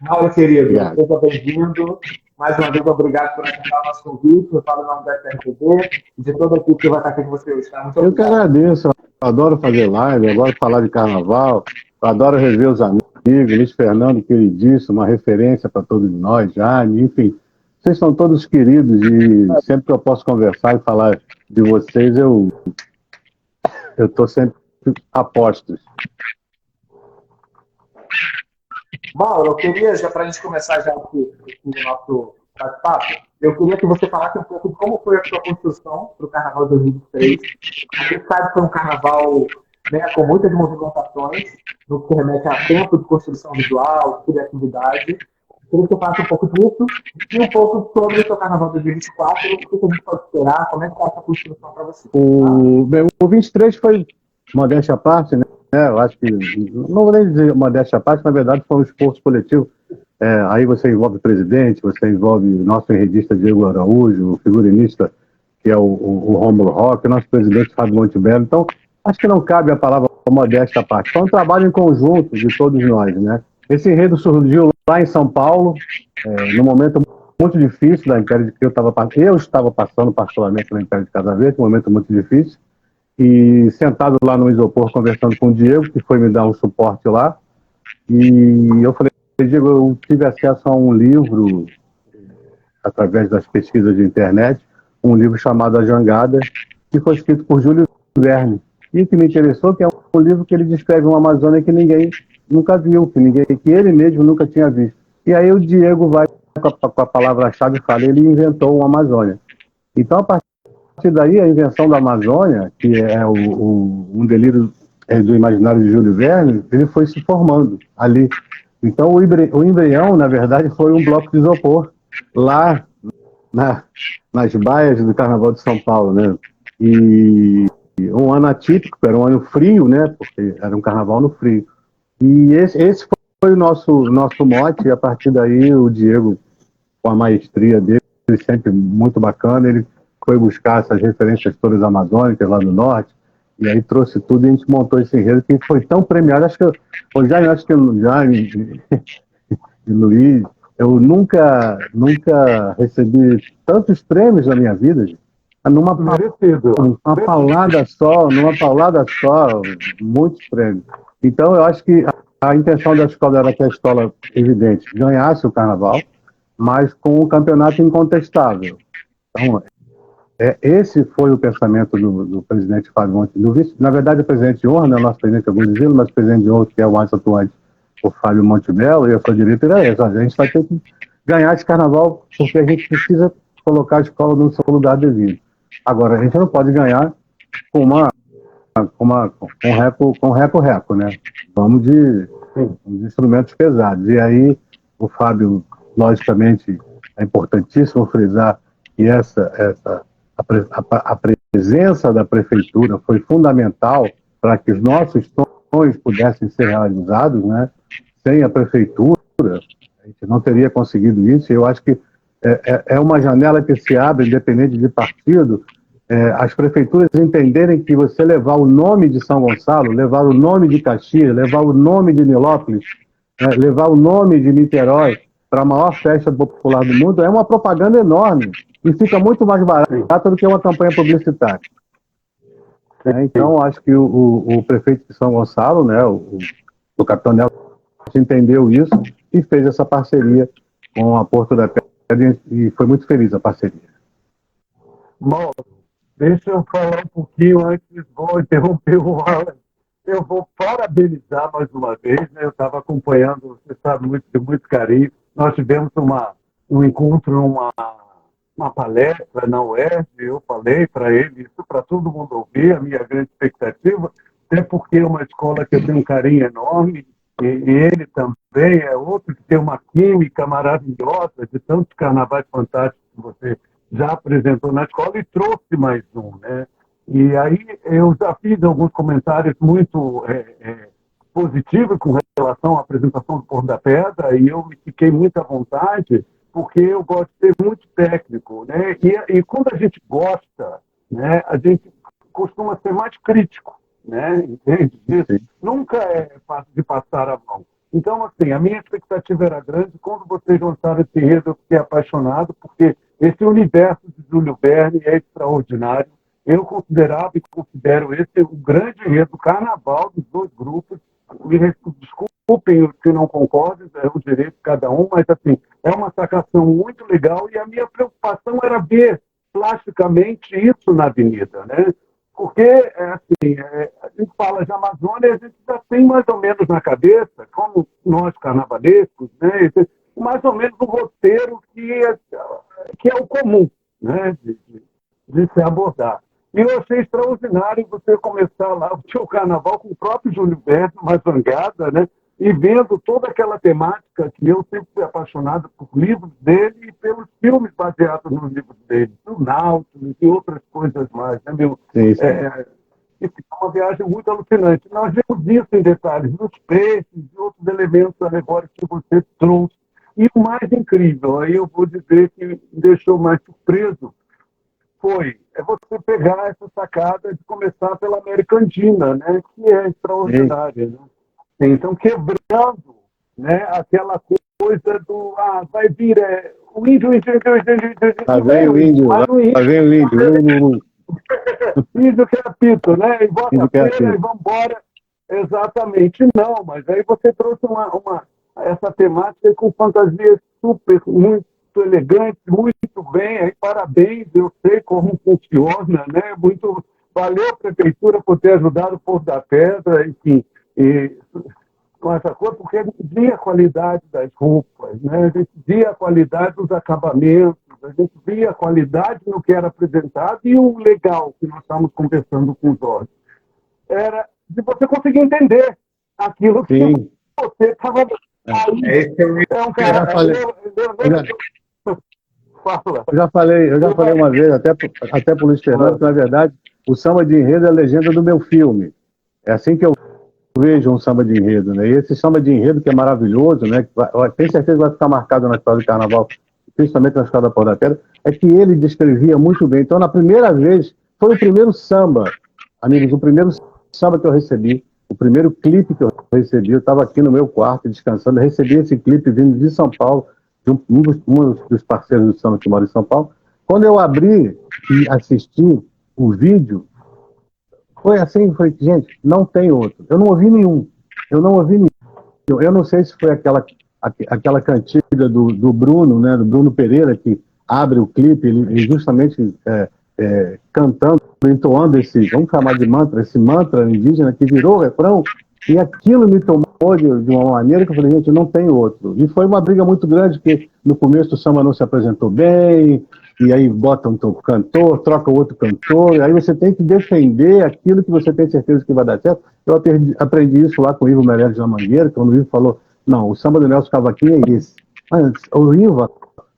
Mauro querido, obrigado. Seja bem-vindo. Mais uma vez, obrigado por aceitar o nosso convite. Eu falo em nome da FRTV e de toda a equipe que vai estar aqui com você hoje. Tá? Muito eu que agradeço, eu adoro fazer live, eu adoro falar de carnaval, eu adoro rever os amigos, Luiz Fernando, queridíssimo, uma referência para todos nós, Jane, enfim. Vocês são todos queridos e sempre que eu posso conversar e falar de vocês, eu estou sempre a postos. Mauro, eu queria, já para a gente começar já o nosso bate-papo, eu queria que você falasse um pouco de como foi a sua construção para o Carnaval 2023. A gente sabe que foi um carnaval, né, com muitas movimentações, no que remete a tempo de construção visual, de criatividade. Eu queria que você falasse um pouco disso e um pouco sobre o seu Carnaval 2024, o que a gente pode esperar, como é que está essa construção para você. O 23 foi modéstia à parte, né? Eu acho que, não vou nem dizer modéstia à parte, na verdade foi um esforço coletivo. Aí você envolve o presidente, você envolve o nosso enredista Diego Araújo, o figurinista que é o Rômulo Roque, o nosso presidente Fábio Montebello. Então, acho que não cabe a palavra modéstia à parte. Foi um trabalho em conjunto de todos nós, né? Esse enredo surgiu lá em São Paulo, num momento muito difícil da Império de que eu estava passando particularmente no Império de Casa Verde, um momento muito difícil. E sentado lá no isopor, conversando com o Diego, que foi me dar um suporte lá, e eu falei, Diego, eu tive acesso a um livro, através das pesquisas de internet, um livro chamado A Jangada, que foi escrito por Júlio Verne, e o que me interessou que é um livro que ele descreve uma Amazônia que ninguém nunca viu, que ele mesmo nunca tinha visto. E aí o Diego vai com a palavra-chave e fala, ele inventou uma Amazônia. Então, a partir daí, a invenção da Amazônia, que é um delírio do imaginário de Júlio Verne, ele foi se formando ali. Então, o embrião, na verdade, foi um bloco de isopor, lá nas baias do Carnaval de São Paulo, né? E um ano atípico, era um ano frio, né? Porque era um carnaval no frio. E esse foi o nosso mote, e a partir daí, o Diego, com a maestria dele, sempre muito bacana, ele foi buscar essas referências todas amazônicas lá do norte, e aí trouxe tudo e a gente montou esse enredo que foi tão premiado. Acho que o Jaime e Luiz, eu nunca recebi tantos prêmios na minha vida, gente. Numa paulada só, muitos prêmios. Então eu acho que a intenção da escola era que a escola, evidente, ganhasse o carnaval, mas com um campeonato incontestável. Então, esse foi o pensamento do presidente Fábio Montebello. Na verdade, o presidente de honra, não é o nosso presidente Augusto, mas o presidente de honra, que é o mais atuante, o Fábio Montebello, e a sua diretora é essa. A gente vai ter que ganhar esse carnaval porque a gente precisa colocar a escola no seu lugar devido. Agora, a gente não pode ganhar com reco-reco, né? Vamos de instrumentos pesados. E aí, o Fábio, logicamente, é importantíssimo frisar que a presença da prefeitura foi fundamental para que os nossos sonhos pudessem ser realizados, né? Sem a prefeitura, a gente não teria conseguido isso. Eu acho que é uma janela que se abre, independente de partido, as prefeituras entenderem que você levar o nome de São Gonçalo, levar o nome de Caxias, levar o nome de Nilópolis, levar o nome de Niterói para a maior festa popular do mundo é uma propaganda enorme e fica muito mais barata do que uma campanha publicitária. Então, acho que o prefeito de São Gonçalo, né, o capitão Nelson, entendeu isso e fez essa parceria com a Porto da Pedra e foi muito feliz a parceria. Bom, deixa eu falar um pouquinho antes, vou interromper o Alan. Eu vou parabenizar mais uma vez, né? Eu estava acompanhando, você sabe, de muito carinho. Nós tivemos um encontro, uma palestra na UERJ, eu falei para ele, isso para todo mundo ouvir, a minha grande expectativa, até porque é uma escola que eu tenho um carinho enorme, e ele também é outro que tem uma química maravilhosa, de tantos carnavais fantásticos que você já apresentou na escola, e trouxe mais um, né? E aí eu já fiz alguns comentários muito positivos com relação à apresentação do Porto da Pedra, e eu me fiquei muito à vontade, porque eu gosto de ser muito técnico, né? E quando a gente gosta, né, a gente costuma ser mais crítico, né? Entende? Isso nunca é fácil de passar a mão. Então, assim, a minha expectativa era grande. Quando vocês lançaram esse enredo, eu fiquei apaixonado, porque esse universo de Júlio Verne é extraordinário. Eu considerava e considero esse o grande enredo do carnaval dos dois grupos. Me desculpem os que não concordem, é o direito de cada um, mas assim, é uma sacação muito legal e a minha preocupação era ver plasticamente isso na avenida, né? Porque, assim, a gente fala de Amazônia, a gente já tem mais ou menos na cabeça, como nós carnavalescos, né? Mais ou menos o roteiro que é o comum, né? De se abordar. E eu achei extraordinário você começar lá o seu carnaval com o próprio Júlio Verne, uma zangada, né? E vendo toda aquela temática que eu sempre fui apaixonado por livros dele e pelos filmes baseados nos livros dele, do Nautilus e outras coisas mais, né, meu? É uma viagem muito alucinante. Nós vemos isso em detalhes nos peixes e outros elementos alegóricos que você trouxe. E o mais incrível, aí eu vou dizer que me deixou mais surpreso, foi você pegar essa sacada de começar pela América Andina, né, que é extraordinária, né? Então, quebrando, né, aquela coisa do vai vir o índio. Lá vem o índio. Índio que é apito, né? E bota-feira e vamos embora. Exatamente. Não, mas aí você trouxe essa temática com fantasias super, muito elegantes, muito bem. Aí, parabéns, eu sei como funciona, né? Muito valeu a prefeitura por ter ajudado o Porto da Pedra, enfim. E com essa coisa, porque a gente via a qualidade das roupas, né? A gente via a qualidade dos acabamentos, a gente via a qualidade no que era apresentado e o legal que nós estávamos conversando com os olhos era de você conseguir entender aquilo que você estava... Eu já falei uma vez, até para o Luiz Fernando, que na verdade o samba de enredo é a legenda do meu filme. É assim que eu vejo um samba de enredo, né? E esse samba de enredo que é maravilhoso, né? Tenho certeza que vai ficar marcado na história do carnaval, principalmente na história da Porta da Pedra, é que ele descrevia muito bem. Então, na primeira vez, foi o primeiro samba, amigos, o primeiro samba que eu recebi, o primeiro clipe que eu recebi, eu estava aqui no meu quarto descansando, eu recebi esse clipe vindo de São Paulo, de um dos parceiros do samba que mora em São Paulo. Quando eu abri e assisti o vídeo, foi assim, gente, não tem outro. Eu não ouvi nenhum. Eu não sei se foi aquela cantiga do Bruno, né, do Bruno Pereira, que abre o clipe, ele justamente cantando, entoando vamos chamar de mantra, esse mantra indígena que virou refrão, e aquilo me tomou de uma maneira que eu falei, gente, não tem outro. E foi uma briga muito grande, porque no começo o samba não se apresentou bem, e aí bota um cantor, troca outro cantor, e aí você tem que defender aquilo que você tem certeza que vai dar certo. Eu aprendi isso lá com o Ivo Meirelles na Mangueira, quando o Ivo falou, não, o samba do Nelson Cavaquinho é esse. Mas o Ivo, a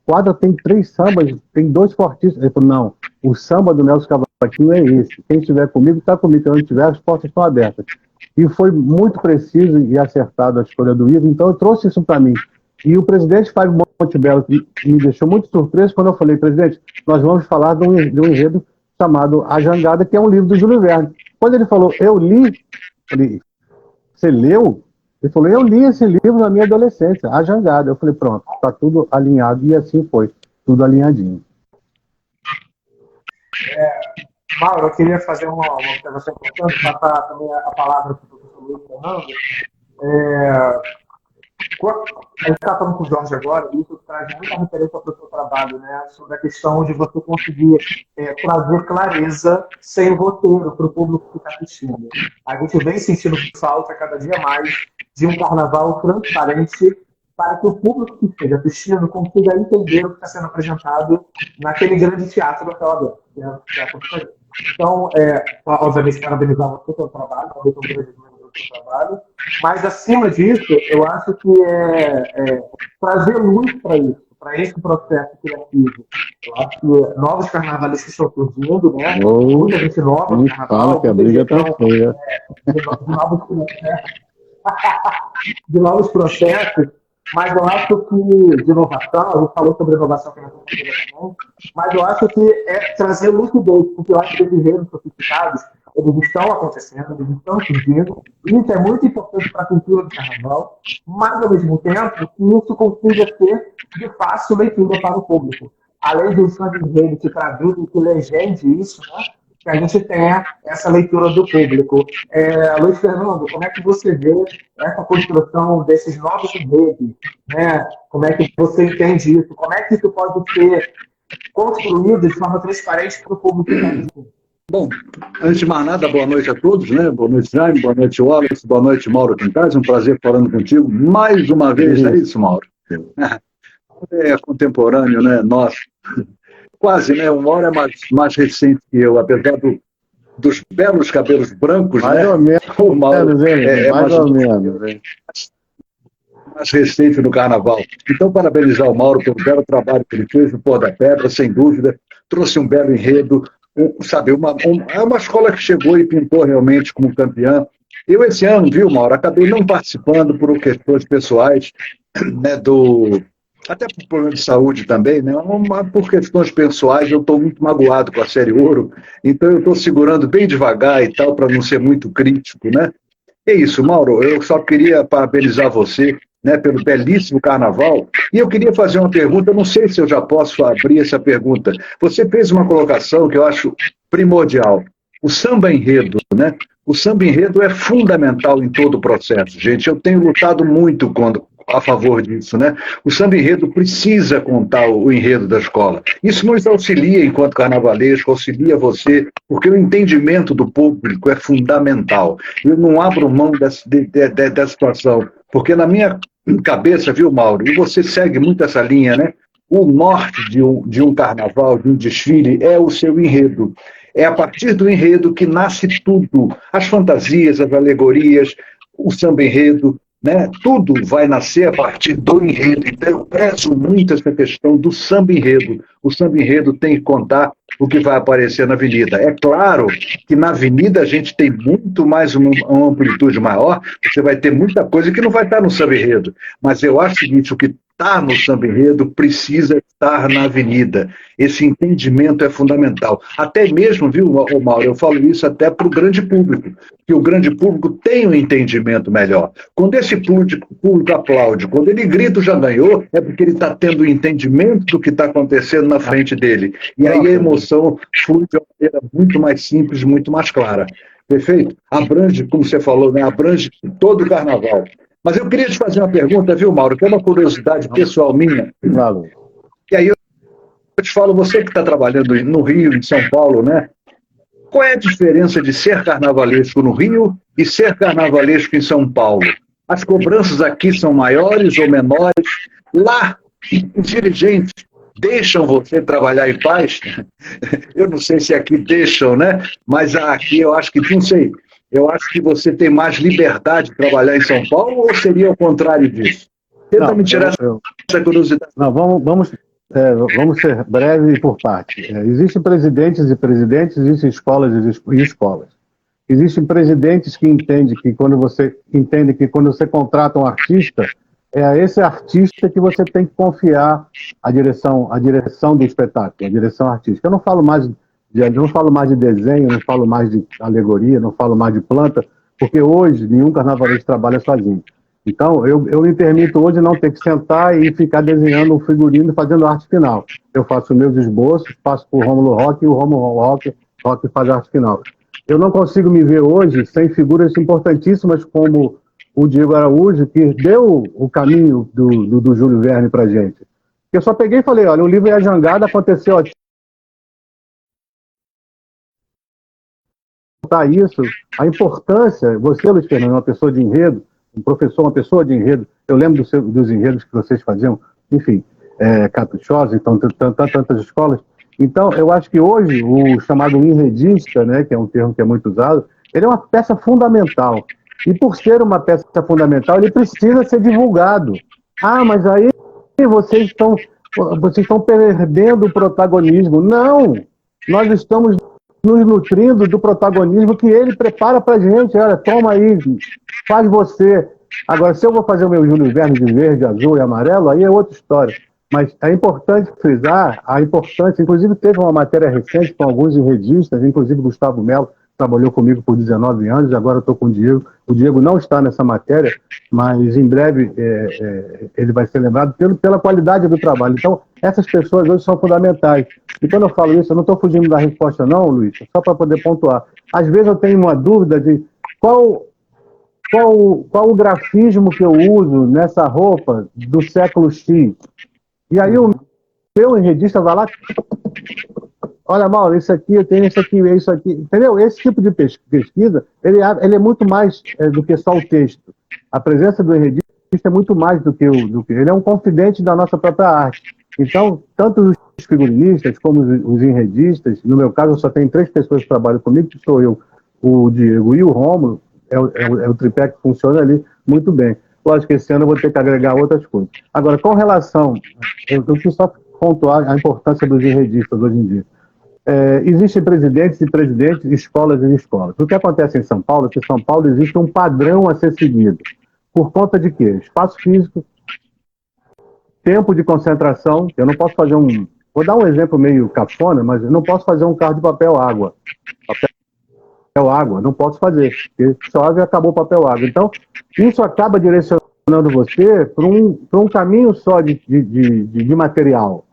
quadra tem 3 sambas, tem 2 fortíssimos. Ele falou, não, o samba do Nelson Cavaquinho é esse. Quem estiver comigo, está comigo. Quem não estiver, as portas estão abertas. E foi muito preciso e acertado a escolha do Ivo, então eu trouxe isso para mim. E o presidente Fábio Montebello me deixou muito surpreso quando eu falei, presidente, nós vamos falar de um enredo chamado A Jangada, que é um livro do Júlio Verne. Quando ele falou, eu li, falei, você leu? Ele falou, eu li esse livro na minha adolescência, A Jangada. Eu falei, pronto, está tudo alinhado, e assim foi, tudo alinhadinho. Mauro, eu queria fazer uma observação importante, passar também a palavra para o professor Luiz Fernando. A gente está falando com o Jorge agora, e isso traz muita referência para o seu trabalho, né? Sobre a questão de você conseguir trazer clareza sem roteiro para o público que está assistindo. A gente vem sentindo falta cada dia mais de um carnaval transparente para que o público que esteja assistindo consiga entender o que está sendo apresentado naquele grande teatro a céu aberto, que é o Teatro do País. Então, obviamente, parabenizar você pelo trabalho, talvez um grande do seu trabalho, mas, acima disso, eu acho que trazer luz para esse processo criativo. Eu acho que novos carnavalistas estão surgindo, né? Muita gente nova no carnaval. Que a briga está feia. De novos processos, mas eu acho que, de inovação, a gente falou sobre inovação que também, mas eu acho que é trazer lucidez, porque eu acho que esses reinos sofisticados, eles estão acontecendo, eles estão surgindo, e isso é muito importante para a cultura do carnaval, mas, ao mesmo tempo, que isso consiga ser de fácil leitura para o público. Além do sangue dele que traduz e que legende isso, né? Que a gente tenha essa leitura do público. Luiz Fernando, como é que você vê essa construção desses novos redes? Né? Como é que você entende isso? Como é que isso pode ser construído de forma transparente para o público? Bom, antes de mais nada, boa noite a todos, né? Boa noite, Jaime, boa noite, Wallace, boa noite, Mauro Quintais, um prazer falando contigo mais uma vez, é isso, Mauro? É contemporâneo, né? Nossa. Quase, né? O Mauro é mais recente que eu, apesar dos belos cabelos brancos, mais né? Ou menos, o Mauro mais ou menos. Mais recente no Carnaval. Então, parabenizar o Mauro pelo belo trabalho que ele fez no Pôr da Pedra, sem dúvida. Trouxe um belo enredo, é uma escola que chegou e pintou realmente como campeã. Eu, esse ano, viu, Mauro, acabei não participando por questões pessoais, né, até por problema de saúde também, né? Por questões pessoais, eu estou muito magoado com a Série Ouro, então eu estou segurando bem devagar e tal, para não ser muito crítico, né? É isso, Mauro, eu só queria parabenizar você, né, pelo belíssimo carnaval, e eu queria fazer uma pergunta, não sei se eu já posso abrir essa pergunta. Você fez uma colocação que eu acho primordial, o samba enredo, né? O samba enredo é fundamental em todo o processo, gente. Eu tenho lutado muito a favor disso, né? O samba enredo precisa contar o enredo da escola. Isso nos auxilia enquanto carnavalesco, auxilia você, porque o entendimento do público é fundamental. Eu não abro mão dessa situação, porque na minha cabeça, viu, Mauro, e você segue muito essa linha, né? O norte de um carnaval, de um desfile, é o seu enredo. É a partir do enredo que nasce tudo. As fantasias, as alegorias, o samba enredo, né? Tudo vai nascer a partir do enredo. Então, eu prezo muito essa questão do samba enredo. O samba enredo tem que contar o que vai aparecer na avenida. É claro que na avenida a gente tem muito mais uma amplitude maior, você vai ter muita coisa que não vai estar no samba enredo. Mas eu acho o seguinte, o que está no samba enredo precisa estar na avenida. Esse entendimento é fundamental. Até mesmo, viu, Mauro, eu falo isso até para o grande público, que o grande público tem um entendimento melhor. Quando esse público aplaude, quando ele grita já ganhou, é porque ele está tendo um entendimento do que está acontecendo na frente dele. E aí a emoção flui de uma maneira muito mais simples, muito mais clara. Perfeito? Abrange, como você falou, né? Abrange todo o carnaval. Mas eu queria te fazer uma pergunta, viu, Mauro, que é uma curiosidade pessoal minha. Claro. E aí eu te falo, você que está trabalhando no Rio, em São Paulo, né? Qual é a diferença de ser carnavalesco no Rio e ser carnavalesco em São Paulo? As cobranças aqui são maiores ou menores? Lá, os dirigentes deixam você trabalhar em paz? Eu não sei se aqui deixam, né? Mas aqui eu acho que, não sei, eu acho que você tem mais liberdade de trabalhar em São Paulo ou seria o contrário disso? Tenta me tirar essa curiosidade. Não, vamos ser breves e por parte. Existem presidentes e presidentes, existem escolas e escolas. Existem presidentes que entendem que quando você contrata um artista, é a esse artista que você tem que confiar a direção do espetáculo, a direção artística. Eu não falo mais eu não falo mais de desenho, não falo mais de alegoria, não falo mais de planta, porque hoje nenhum carnavalesco trabalha sozinho. Então, eu me permito hoje não ter que sentar e ficar desenhando um figurino e fazendo arte final. Eu faço meus esboços, passo para o Rômulo Roque e o Rômulo Roque faz a arte final. Eu não consigo me ver hoje sem figuras importantíssimas como o Diego Araújo, que deu o caminho do Júlio Verne para a gente. Eu só peguei e falei, olha, o livro é a jangada, aconteceu isso, a importância, você, Luiz Fernando, uma pessoa de enredo, um professor, uma pessoa de enredo, eu lembro dos enredos que vocês faziam, enfim, caprichosos, então, tantas escolas. Então, eu acho que hoje, o chamado enredista, né, que é um termo que é muito usado, ele é uma peça fundamental. E por ser uma peça fundamental, ele precisa ser divulgado. Ah, mas aí vocês estão perdendo o protagonismo. Não! Nós estamos nos nutrindo do protagonismo que ele prepara para a gente. Olha, toma aí, faz você. Agora, se eu vou fazer o meu Júlio Verne de verde, azul e amarelo, aí é outra história. Mas é importante frisar a importância, inclusive teve uma matéria recente com alguns enredistas, inclusive Gustavo Melo, trabalhou comigo por 19 anos, agora eu estou com o Diego. O Diego não está nessa matéria, mas em breve ele vai ser lembrado pela qualidade do trabalho. Então, essas pessoas hoje são fundamentais. E quando eu falo isso, eu não estou fugindo da resposta não, Luiz, só para poder pontuar. Às vezes eu tenho uma dúvida de qual o grafismo que eu uso nessa roupa do século X. E aí o meu enredista vai lá, olha, Mauro, isso aqui, eu tenho isso aqui, isso aqui. Entendeu? Esse tipo de pesquisa, ele é muito mais do que só o texto. A presença do enredista é muito mais do que ele é um confidente da nossa própria arte. Então, tanto os figurinistas como os enredistas, no meu caso, eu só tenho 3 pessoas que trabalham comigo, que sou eu, o Diego e o Rômulo, é o tripé que funciona ali muito bem. Lógico que esse ano eu vou ter que agregar outras coisas. Agora, com relação, eu preciso só pontuar a importância dos enredistas hoje em dia. Existem presidentes e presidentes, escolas e escolas. O que acontece em São Paulo é que em São Paulo existe um padrão a ser seguido. Por conta de quê? Espaço físico, tempo de concentração. Eu não posso fazer vou dar um exemplo meio cafona, mas eu não posso fazer um carro de papel água. Papel água, não posso fazer, porque chove e acabou o papel água. Então, isso acaba direcionando você para um caminho só de material.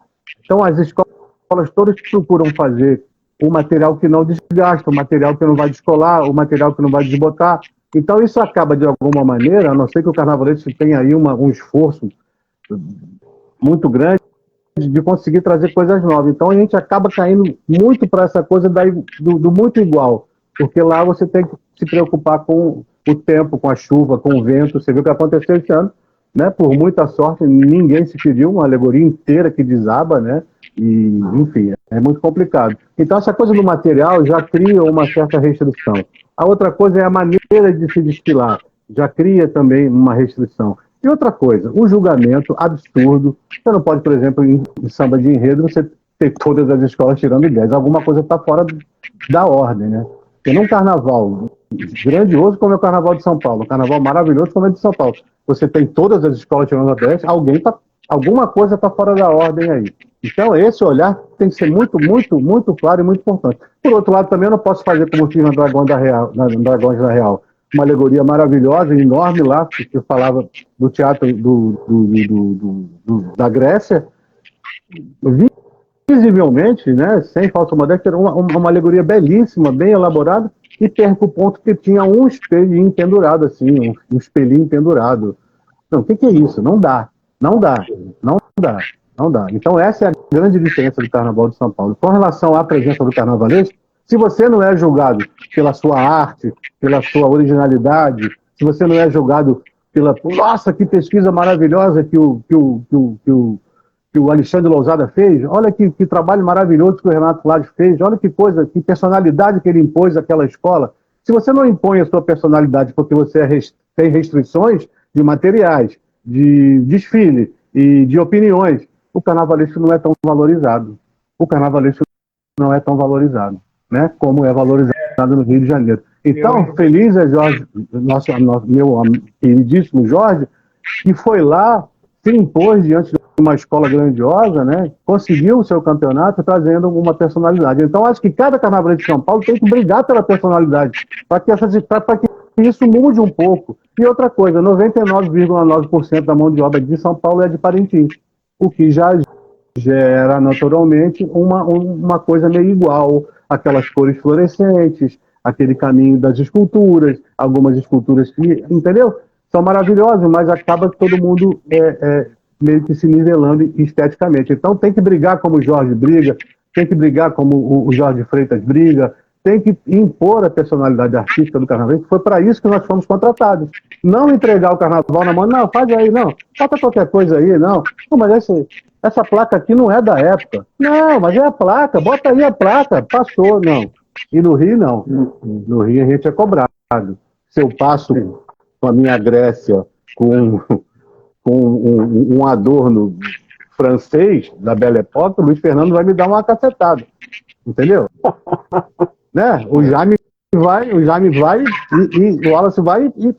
Então, as escolas todas procuram fazer o material que não desgasta, o material que não vai descolar, o material que não vai desbotar. Então, isso acaba, de alguma maneira, a não ser que o carnavalesco tenha aí um esforço muito grande de conseguir trazer coisas novas. Então, a gente acaba caindo muito para essa coisa do muito igual, porque lá você tem que se preocupar com o tempo, com a chuva, com o vento. Você viu o que aconteceu esse ano, né? Por muita sorte, ninguém se pediu, uma alegoria inteira que desaba, né? E, enfim, é muito complicado. Então, essa coisa do material já cria uma certa restrição. A outra coisa é a maneira de se desfilar. Já cria também uma restrição. E outra coisa, o julgamento absurdo. Você não pode, por exemplo, em samba de enredo, você ter todas as escolas tirando 10. Alguma coisa está fora da ordem, né? Porque num carnaval grandioso como é o Carnaval de São Paulo, um carnaval maravilhoso como é o de São Paulo, você tem todas as escolas tirando 10, alguma coisa está fora da ordem aí. Então, esse olhar tem que ser muito, muito, muito claro e muito importante. Por outro lado, também eu não posso fazer como fiz na Dragões da Real, uma alegoria maravilhosa, enorme lá, que eu falava do teatro da Grécia, visivelmente, né, sem falsa modéstia, era uma alegoria belíssima, bem elaborada, e perco o ponto que tinha um espelhinho pendurado, assim, um espelhinho pendurado. Não, o que é isso? Não dá. Não dá. Não dá. Não dá. Então, essa é a grande diferença do Carnaval de São Paulo. Com relação à presença do carnavalesco, se você não é julgado pela sua arte, pela sua originalidade, se você não é julgado pela... Nossa, que pesquisa maravilhosa que o Alexandre Lousada fez, olha que trabalho maravilhoso que o Renato Lage fez, olha que coisa, que personalidade que ele impôs àquela escola. Se você não impõe a sua personalidade porque você tem restrições de materiais, de desfile e de opiniões, o carnavalesco não é tão valorizado. O carnavalesco não é tão valorizado, né? Como é valorizado no Rio de Janeiro. Então, feliz é Jorge, meu queridíssimo Jorge, que foi lá, se impôs diante do uma escola grandiosa, né, conseguiu o seu campeonato trazendo uma personalidade. Então, acho que cada carnavalesco de São Paulo tem que brigar pela personalidade, para que isso mude um pouco. E outra coisa, 99,9% da mão de obra de São Paulo é de Parintins, o que já gera naturalmente uma coisa meio igual, aquelas cores fluorescentes, aquele caminho das esculturas, algumas esculturas que, entendeu? São maravilhosas, mas acaba que todo mundo meio que se nivelando esteticamente. Então tem que brigar como o Jorge briga, tem que brigar como o Jorge Freitas briga, tem que impor a personalidade artística do carnaval, que foi para isso que nós fomos contratados. Não entregar o carnaval na mão, não, faz aí, não, bota qualquer coisa aí, não. Não, mas essa placa aqui não é da época. Não, mas é a placa, bota aí a placa, passou, não. E no Rio, não. No Rio a gente é cobrado. Se eu passo com a minha Grécia com um adorno francês da Belle Époque, o Luiz Fernando vai me dar uma cacetada. Entendeu? Né? O Jaime vai e o Wallace vai e...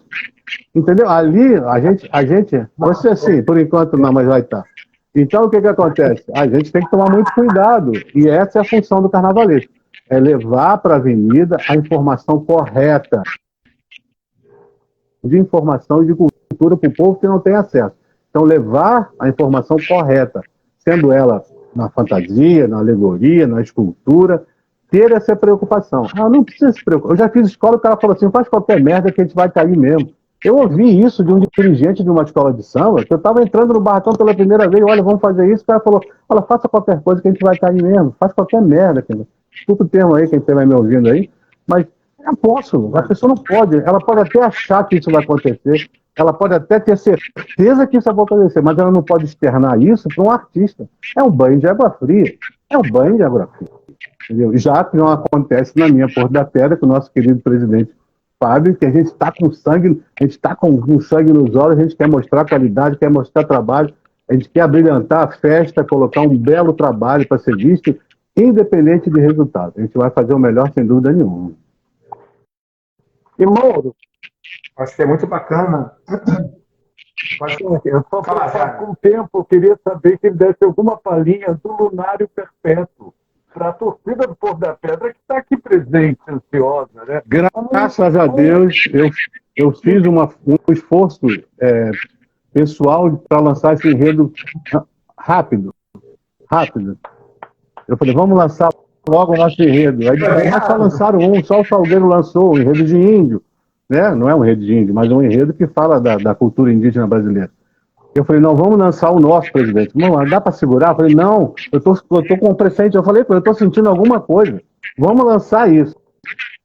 Entendeu? Ali, a gente você assim, por enquanto não, mas vai estar. Então, o que acontece? A gente tem que tomar muito cuidado, e essa é a função do carnavalesco, é levar para a avenida a informação correta de informação e de cultura para o povo que não tem acesso. Então, levar a informação correta, sendo ela na fantasia, na alegoria, na escultura, ter essa preocupação. Ah, não precisa se preocupar. Eu já fiz escola, o cara falou assim, faz qualquer merda que a gente vai cair mesmo. Eu ouvi isso de um dirigente de uma escola de samba, que eu estava entrando no barracão pela primeira vez, olha, vamos fazer isso, o cara falou, fala, faça qualquer coisa que a gente vai cair mesmo, faz qualquer merda. Desculpa o termo aí, quem estiver me ouvindo aí, mas eu posso, a pessoa não pode, ela pode até achar que isso vai acontecer, ela pode até ter certeza que isso vai acontecer, mas ela não pode externar isso para um artista. É um banho de água fria, é um banho de água fria. Entendeu? Já que não acontece na minha Porto da Pedra, com o nosso querido presidente Fábio, que a gente está com sangue, a gente está com sangue nos olhos, a gente quer mostrar qualidade, quer mostrar trabalho, a gente quer brilhantar a festa, colocar um belo trabalho para ser visto, independente de resultado. A gente vai fazer o melhor, sem dúvida nenhuma. E Mauro, Acho que é muito bacana. eu só preocupado com o tempo, eu queria saber que ele desse alguma palhinha do Lunário Perpétuo para a torcida do Porto da Pedra que está aqui presente, ansiosa, né? Graças a Deus, eu fiz um esforço pessoal para lançar esse enredo rápido. Eu falei, vamos lançar logo o nosso enredo. Aí só lançaram só o Salgueiro lançou, o enredo de índio. Né? Não é um enredo de índio, mas é um enredo que fala da cultura indígena brasileira. Eu falei, não, vamos lançar o nosso, presidente. Não, dá para segurar? Eu falei, não, eu tô com um presente. Eu falei, eu tô sentindo alguma coisa. Vamos lançar isso.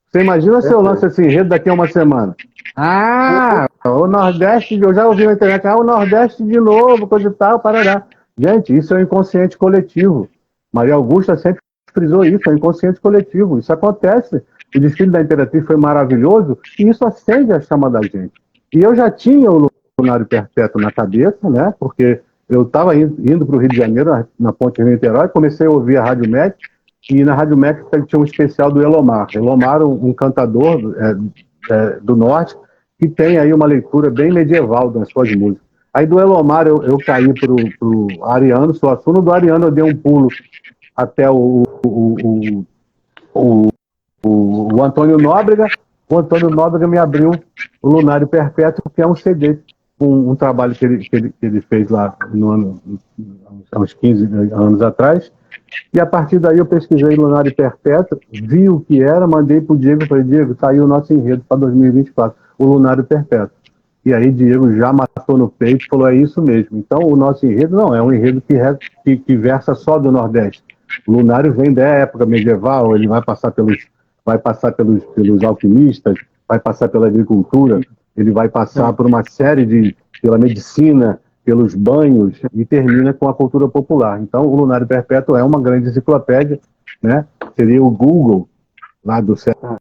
Você imagina se eu lanço esse enredo daqui a uma semana? Ah, o Nordeste, eu já ouvi na internet, o Nordeste de novo, coisa e tal, parará. Gente, isso é um inconsciente coletivo. Maria Augusta sempre frisou isso, é um inconsciente coletivo. Isso acontece. O desfile da Imperatriz foi maravilhoso e isso acende a chama da gente. E eu já tinha o Lunário Perpétuo na cabeça, né? Porque eu estava indo para o Rio de Janeiro, na Ponte Rio-Niterói, comecei a ouvir a Rádio MEC, e na Rádio MEC tinha um especial do Elomar. Elomar, um cantador do Norte, que tem aí uma leitura bem medieval das suas músicas. Aí do Elomar eu caí para o Ariano Suassuna, do Ariano eu dei um pulo até o Antônio Nóbrega. O Antônio Nóbrega me abriu o Lunário Perpétuo, que é um CD, um trabalho que ele fez lá há uns 15 anos atrás. E a partir daí eu pesquisei Lunário Perpétuo, vi o que era, mandei para o Diego, falei, Diego, tá aí o nosso enredo para 2024, o Lunário Perpétuo. E aí Diego já matou no peito e falou, é isso mesmo. Então o nosso enredo não é um enredo que versa só do Nordeste. O Lunário vem da época medieval, ele vai passar pelos alquimistas, vai passar pela agricultura, ele vai passar por uma série pela medicina, pelos banhos, e termina com a cultura popular. Então, o Lunário Perpétuo é uma grande enciclopédia, né? Seria o Google, lá do século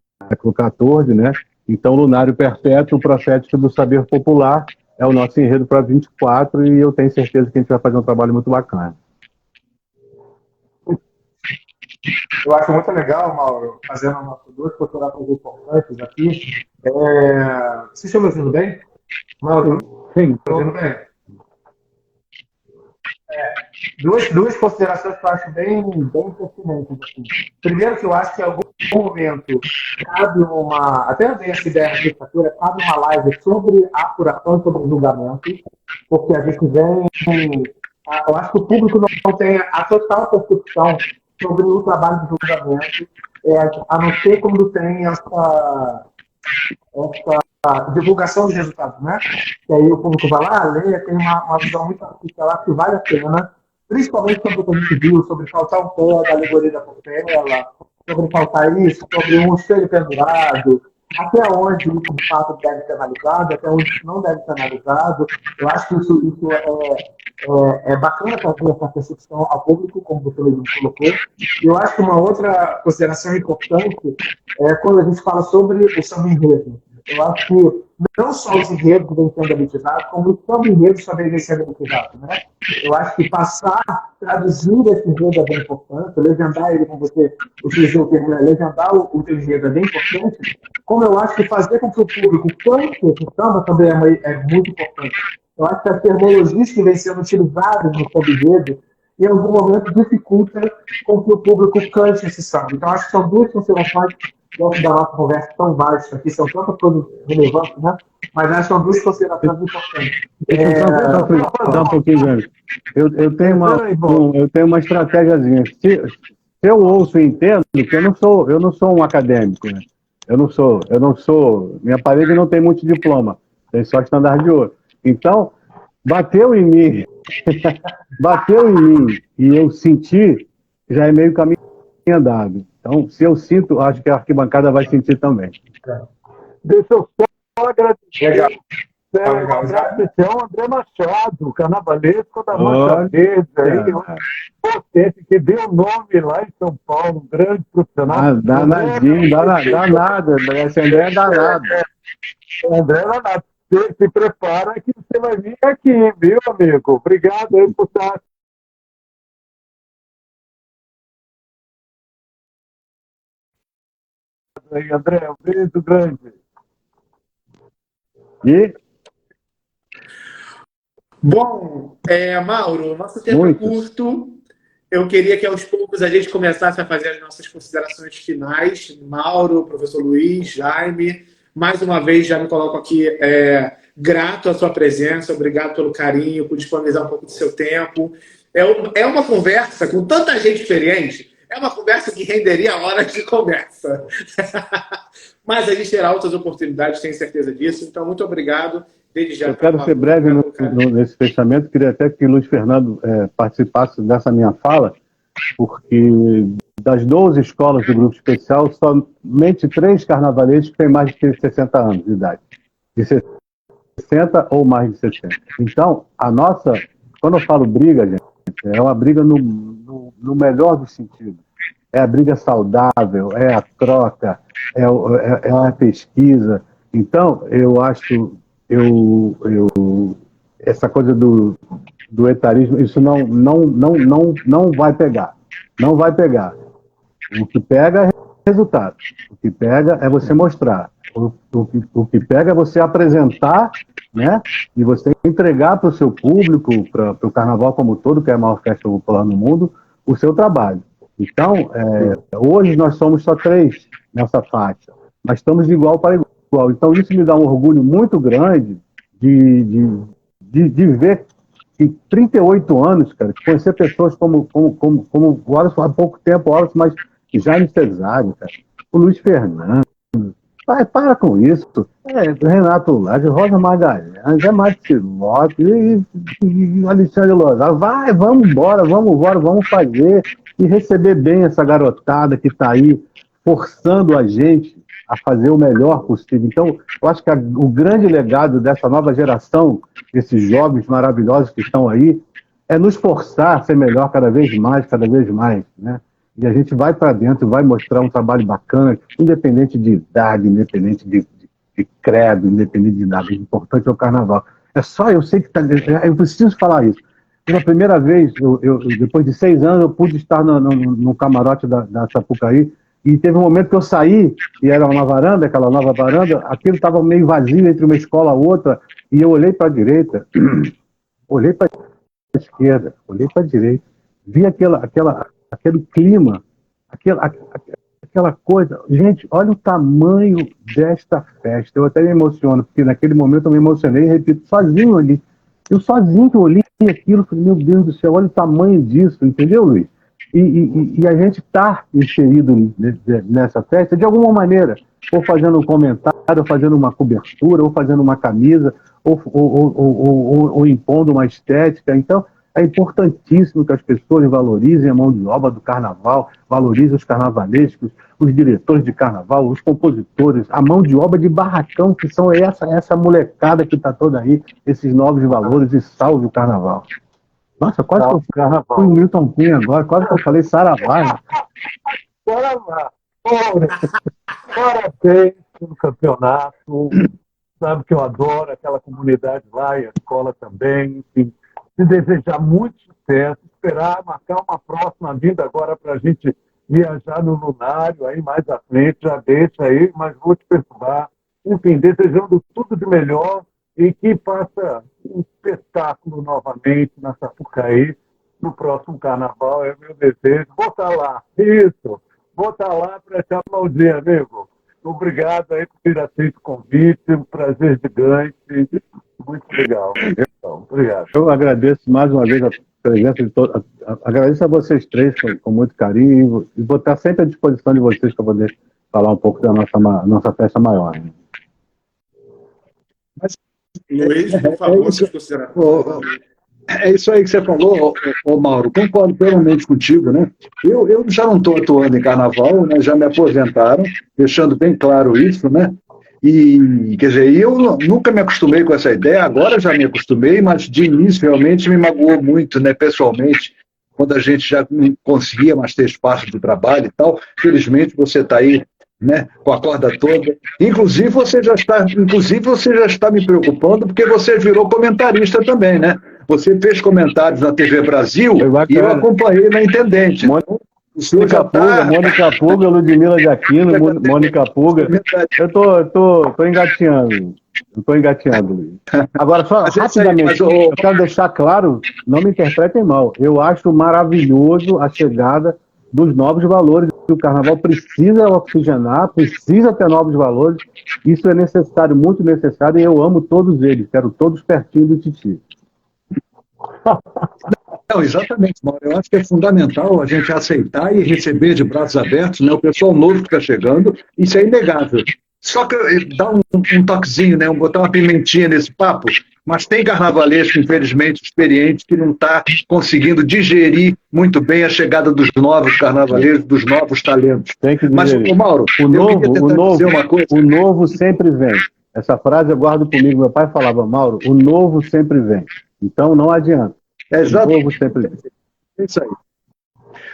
XIV, né? Então, Lunário Perpétuo, profético do saber popular, é o nosso enredo para 24, e eu tenho certeza que a gente vai fazer um trabalho muito bacana. Eu acho muito legal, Mauro, fazendo duas fotografas importantes aqui. Vocês estão me ouvindo bem? Mauro, Sim, estão me ouvindo bem? Duas considerações que eu acho bem pertinentes. Assim. Primeiro, que eu acho que em algum momento cabe até andei essa ideia na literatura, cabe uma live sobre a apuração, sobre o julgamento, porque a gente vem. Eu acho que o público não tem a total percepção sobre o trabalho de julgamento, a não ser quando tem essa divulgação dos resultados, né? Que aí o público vai lá, lê, tem uma visão muito artística lá que vale a pena, principalmente sobre o que a gente viu, sobre faltar um pé da alegoria da Portela, sobre faltar isso, sobre um espelho pendurado, até onde isso de fato deve ser analisado, até onde isso não deve ser analisado. Eu acho que isso é bacana trazer essa percepção ao público, como você mesmo colocou. E eu acho que uma outra consideração importante é quando a gente fala sobre o samba-enredo. Eu acho que não só os enredos vêm sendo elitizados, como os samba-enredos também vêm sendo elitizados, né? Eu acho que traduzir esse enredo é bem importante, legendar ele, como você utilizou o termo, legendar o teu enredo é bem importante, como eu acho que fazer com que o público cante esse samba também é muito importante. Eu acho que as terminologias que vêm sendo utilizadas no samba-enredo, em algum momento, dificulta com que o público cante esse samba. Então, acho que são duas considerações dentro da nossa conversa tão vasta aqui, são tantas coisas relevantes, né? Mas acho que são duas considerações importantes. Dá um pouquinho, velho. Eu tenho uma estratégiazinha. Se eu ouço e entendo, que eu não sou um acadêmico, né? Eu não sou. Minha parede não tem muito diploma, tem só estandarte de ouro. Então, bateu em mim e eu senti, já é meio caminho andado. Então, se eu sinto, acho que a arquibancada vai sentir também. Deixa eu só agradecer. Legal. Agradecer ao André Machado, carnavalesco da Mancha Verde, aí, que deu nome lá em São Paulo, um grande profissional. Danadinho, danado. Esse André é danado. André é danado. Se prepara que você vai vir aqui, viu, amigo? Obrigado aí por estar. Aí, André, um beijo grande. E? Bom, Mauro, nosso tempo é curto. Eu queria que aos poucos a gente começasse a fazer as nossas considerações finais. Mauro, professor Luiz, Jaime, mais uma vez já me coloco aqui grato à sua presença, obrigado pelo carinho, por disponibilizar um pouco do seu tempo. É uma conversa com tanta gente diferente, é uma conversa que renderia horas de conversa. Mas a gente terá outras oportunidades, tenho certeza disso. Então, muito obrigado. Desde já. Eu quero ser breve nesse fechamento. Queria até que o Luiz Fernando participasse dessa minha fala, porque das 12 escolas do Grupo Especial, somente 3 carnavalescos têm mais de 60 anos de idade. De 60 ou mais de 60. Então, a nossa... Quando eu falo briga, gente, é uma briga no melhor dos sentidos. É a briga saudável, é a troca, é a pesquisa. Então, eu acho... essa coisa do etarismo, isso não vai pegar. Não vai pegar. O que pega é resultado. O que pega é você mostrar. O que pega é você apresentar, né? E você entregar para o seu público, para o carnaval como um todo, que é a maior festa popular no mundo, o seu trabalho. Então, hoje nós somos só 3 nessa faixa, mas estamos de igual para igual. Então, isso me dá um orgulho muito grande de ver que 38 anos, cara, de conhecer pessoas como Wallace, há pouco tempo, Wallace, mas Jaime Cesário, cara, o Luiz Fernando, para com isso, Renato Lage, Rosa Magalhães, Márcio Lopes e Alexandre Lozada, vamos embora, vamos fazer e receber bem essa garotada que está aí forçando a gente a fazer o melhor possível. Então, eu acho que o grande legado dessa nova geração, desses jovens maravilhosos que estão aí, é nos forçar a ser melhor cada vez mais, né? E a gente vai para dentro, vai mostrar um trabalho bacana, independente de idade, independente de credo, independente de nada. O importante é o carnaval. Eu sei que eu preciso falar isso. Pela primeira vez, depois de 6 anos, eu pude estar no camarote da Sapucaí, e teve um momento que eu saí, e era uma varanda, aquela nova varanda, aquilo estava meio vazio entre uma escola e outra, e eu olhei para a direita, olhei para a esquerda, olhei para a direita, vi aquele clima, aquela coisa. Gente, olha o tamanho desta festa. Eu até me emociono, porque naquele momento eu me emocionei, repito, sozinho ali. Eu sozinho que eu olhei aquilo, falei, meu Deus do céu, olha o tamanho disso, entendeu, Luiz? E a gente está inserido nessa festa de alguma maneira, ou fazendo um comentário, ou fazendo uma cobertura, ou fazendo uma camisa, ou impondo uma estética. Então, é importantíssimo que as pessoas valorizem a mão de obra do carnaval, valorizem os carnavalescos, os diretores de carnaval, os compositores, a mão de obra de barracão, que são essa molecada que está toda aí, esses novos valores, e salve o carnaval. Nossa, quase que eu fui o Milton Cunha agora, quase que eu falei Saravá. Saravá. Parabéns pelo campeonato. Sabe que eu adoro aquela comunidade lá e a escola também. Enfim, te desejar muito sucesso, esperar marcar uma próxima vinda agora para a gente viajar no Lunário, aí mais à frente, já deixa aí, mas vou te perturbar. Enfim, desejando tudo de melhor e que faça um espetáculo novamente na Sapucaí no próximo carnaval, é meu desejo. Vou estar lá, isso, vou estar lá para te aplaudir, amigo. Obrigado aí por ter aceito o convite, um prazer gigante, muito legal. Então, obrigado. Eu agradeço mais uma vez a presença de todos, agradeço a vocês três com muito carinho, e vou estar sempre à disposição de vocês para poder falar um pouco da nossa festa maior. Né? Luiz, por favor, suas considerações. É isso aí que você falou, Mauro. Concordo plenamente contigo, né? Eu já não estou atuando em carnaval, né? Já me aposentaram, deixando bem claro isso, né? E, quer dizer, eu nunca me acostumei com essa ideia, agora já me acostumei, mas de início realmente me magoou muito, né? Pessoalmente, quando a gente já não conseguia mais ter espaço de trabalho e tal. Felizmente você está aí, né, com a corda toda. Inclusive você já está me preocupando porque você virou comentarista também, né? Você fez comentários na TV Brasil e eu acompanhei na Intendente. Mônica Puga, Ludmila de Aquino, Mônica Puga. Eu tô engateando. Eu tô engateando, Luiz. Agora, só rapidamente, eu quero deixar claro, não me interpretem mal. Eu acho maravilhoso a chegada dos novos valores. O carnaval precisa oxigenar, precisa ter novos valores. Isso é necessário, muito necessário, e eu amo todos eles. Quero todos pertinho do Titi. Não, exatamente, Mauro. Eu acho que é fundamental a gente aceitar e receber de braços abertos, né, o pessoal novo que está chegando. Isso é inegável. Só que dá um toquezinho, né, botar uma pimentinha nesse papo, mas tem carnavalesco, infelizmente, experiente, que não está conseguindo digerir muito bem a chegada dos novos carnavalescos, dos novos talentos. Tem que digerir. Mas, Mauro, o novo sempre vem. Essa frase eu guardo comigo. Meu pai falava, Mauro, o novo sempre vem. Então não adianta. Exato. O novo sempre vem. É isso aí.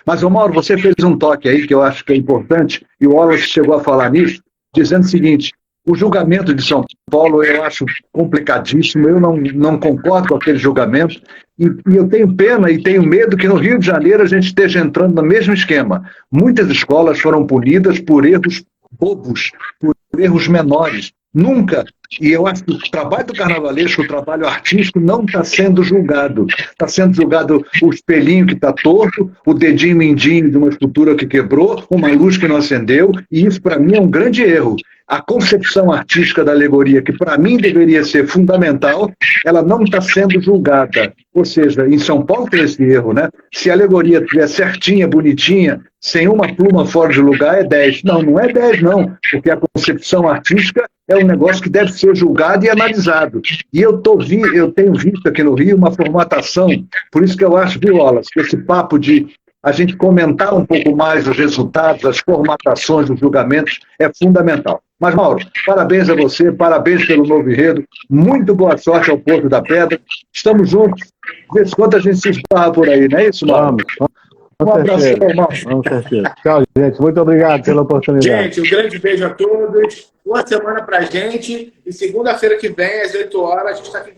Mas, Mauro, você fez um toque aí que eu acho que é importante, e o Wallace chegou a falar nisso, dizendo o seguinte: o julgamento de São Paulo eu acho complicadíssimo, eu não concordo com aquele julgamento, e eu tenho pena e tenho medo que no Rio de Janeiro a gente esteja entrando no mesmo esquema. Muitas escolas foram punidas por erros bobos, por erros menores. Nunca, e eu acho que o trabalho do carnavalesco, o trabalho artístico, não está sendo julgado. Está sendo julgado o espelhinho que está torto, o dedinho mindinho de uma escultura que quebrou, uma luz que não acendeu, e isso para mim é um grande erro. A concepção artística da alegoria, que para mim deveria ser fundamental, ela não está sendo julgada. Ou seja, em São Paulo tem esse erro, né? Se a alegoria estiver certinha, bonitinha, sem uma pluma fora de lugar, é 10. Não, não é 10 não, porque a concepção artística é um negócio que deve ser julgado e analisado. E eu tenho visto aqui no Rio uma formatação, por isso que eu acho, viu, Wallace, que esse papo de a gente comentar um pouco mais os resultados, as formatações dos julgamentos é fundamental. Mas, Mauro, parabéns a você, parabéns pelo novo enredo, muito boa sorte ao Porto da Pedra, estamos juntos, vê se quanto a gente se esbarra por aí, não é isso, Mauro? Um abraço, Mauro. Vamos certeza. Tchau, gente, muito obrigado pela oportunidade. Gente, um grande beijo a todos, boa semana pra gente, e segunda-feira que vem, às 8 horas, a gente está aqui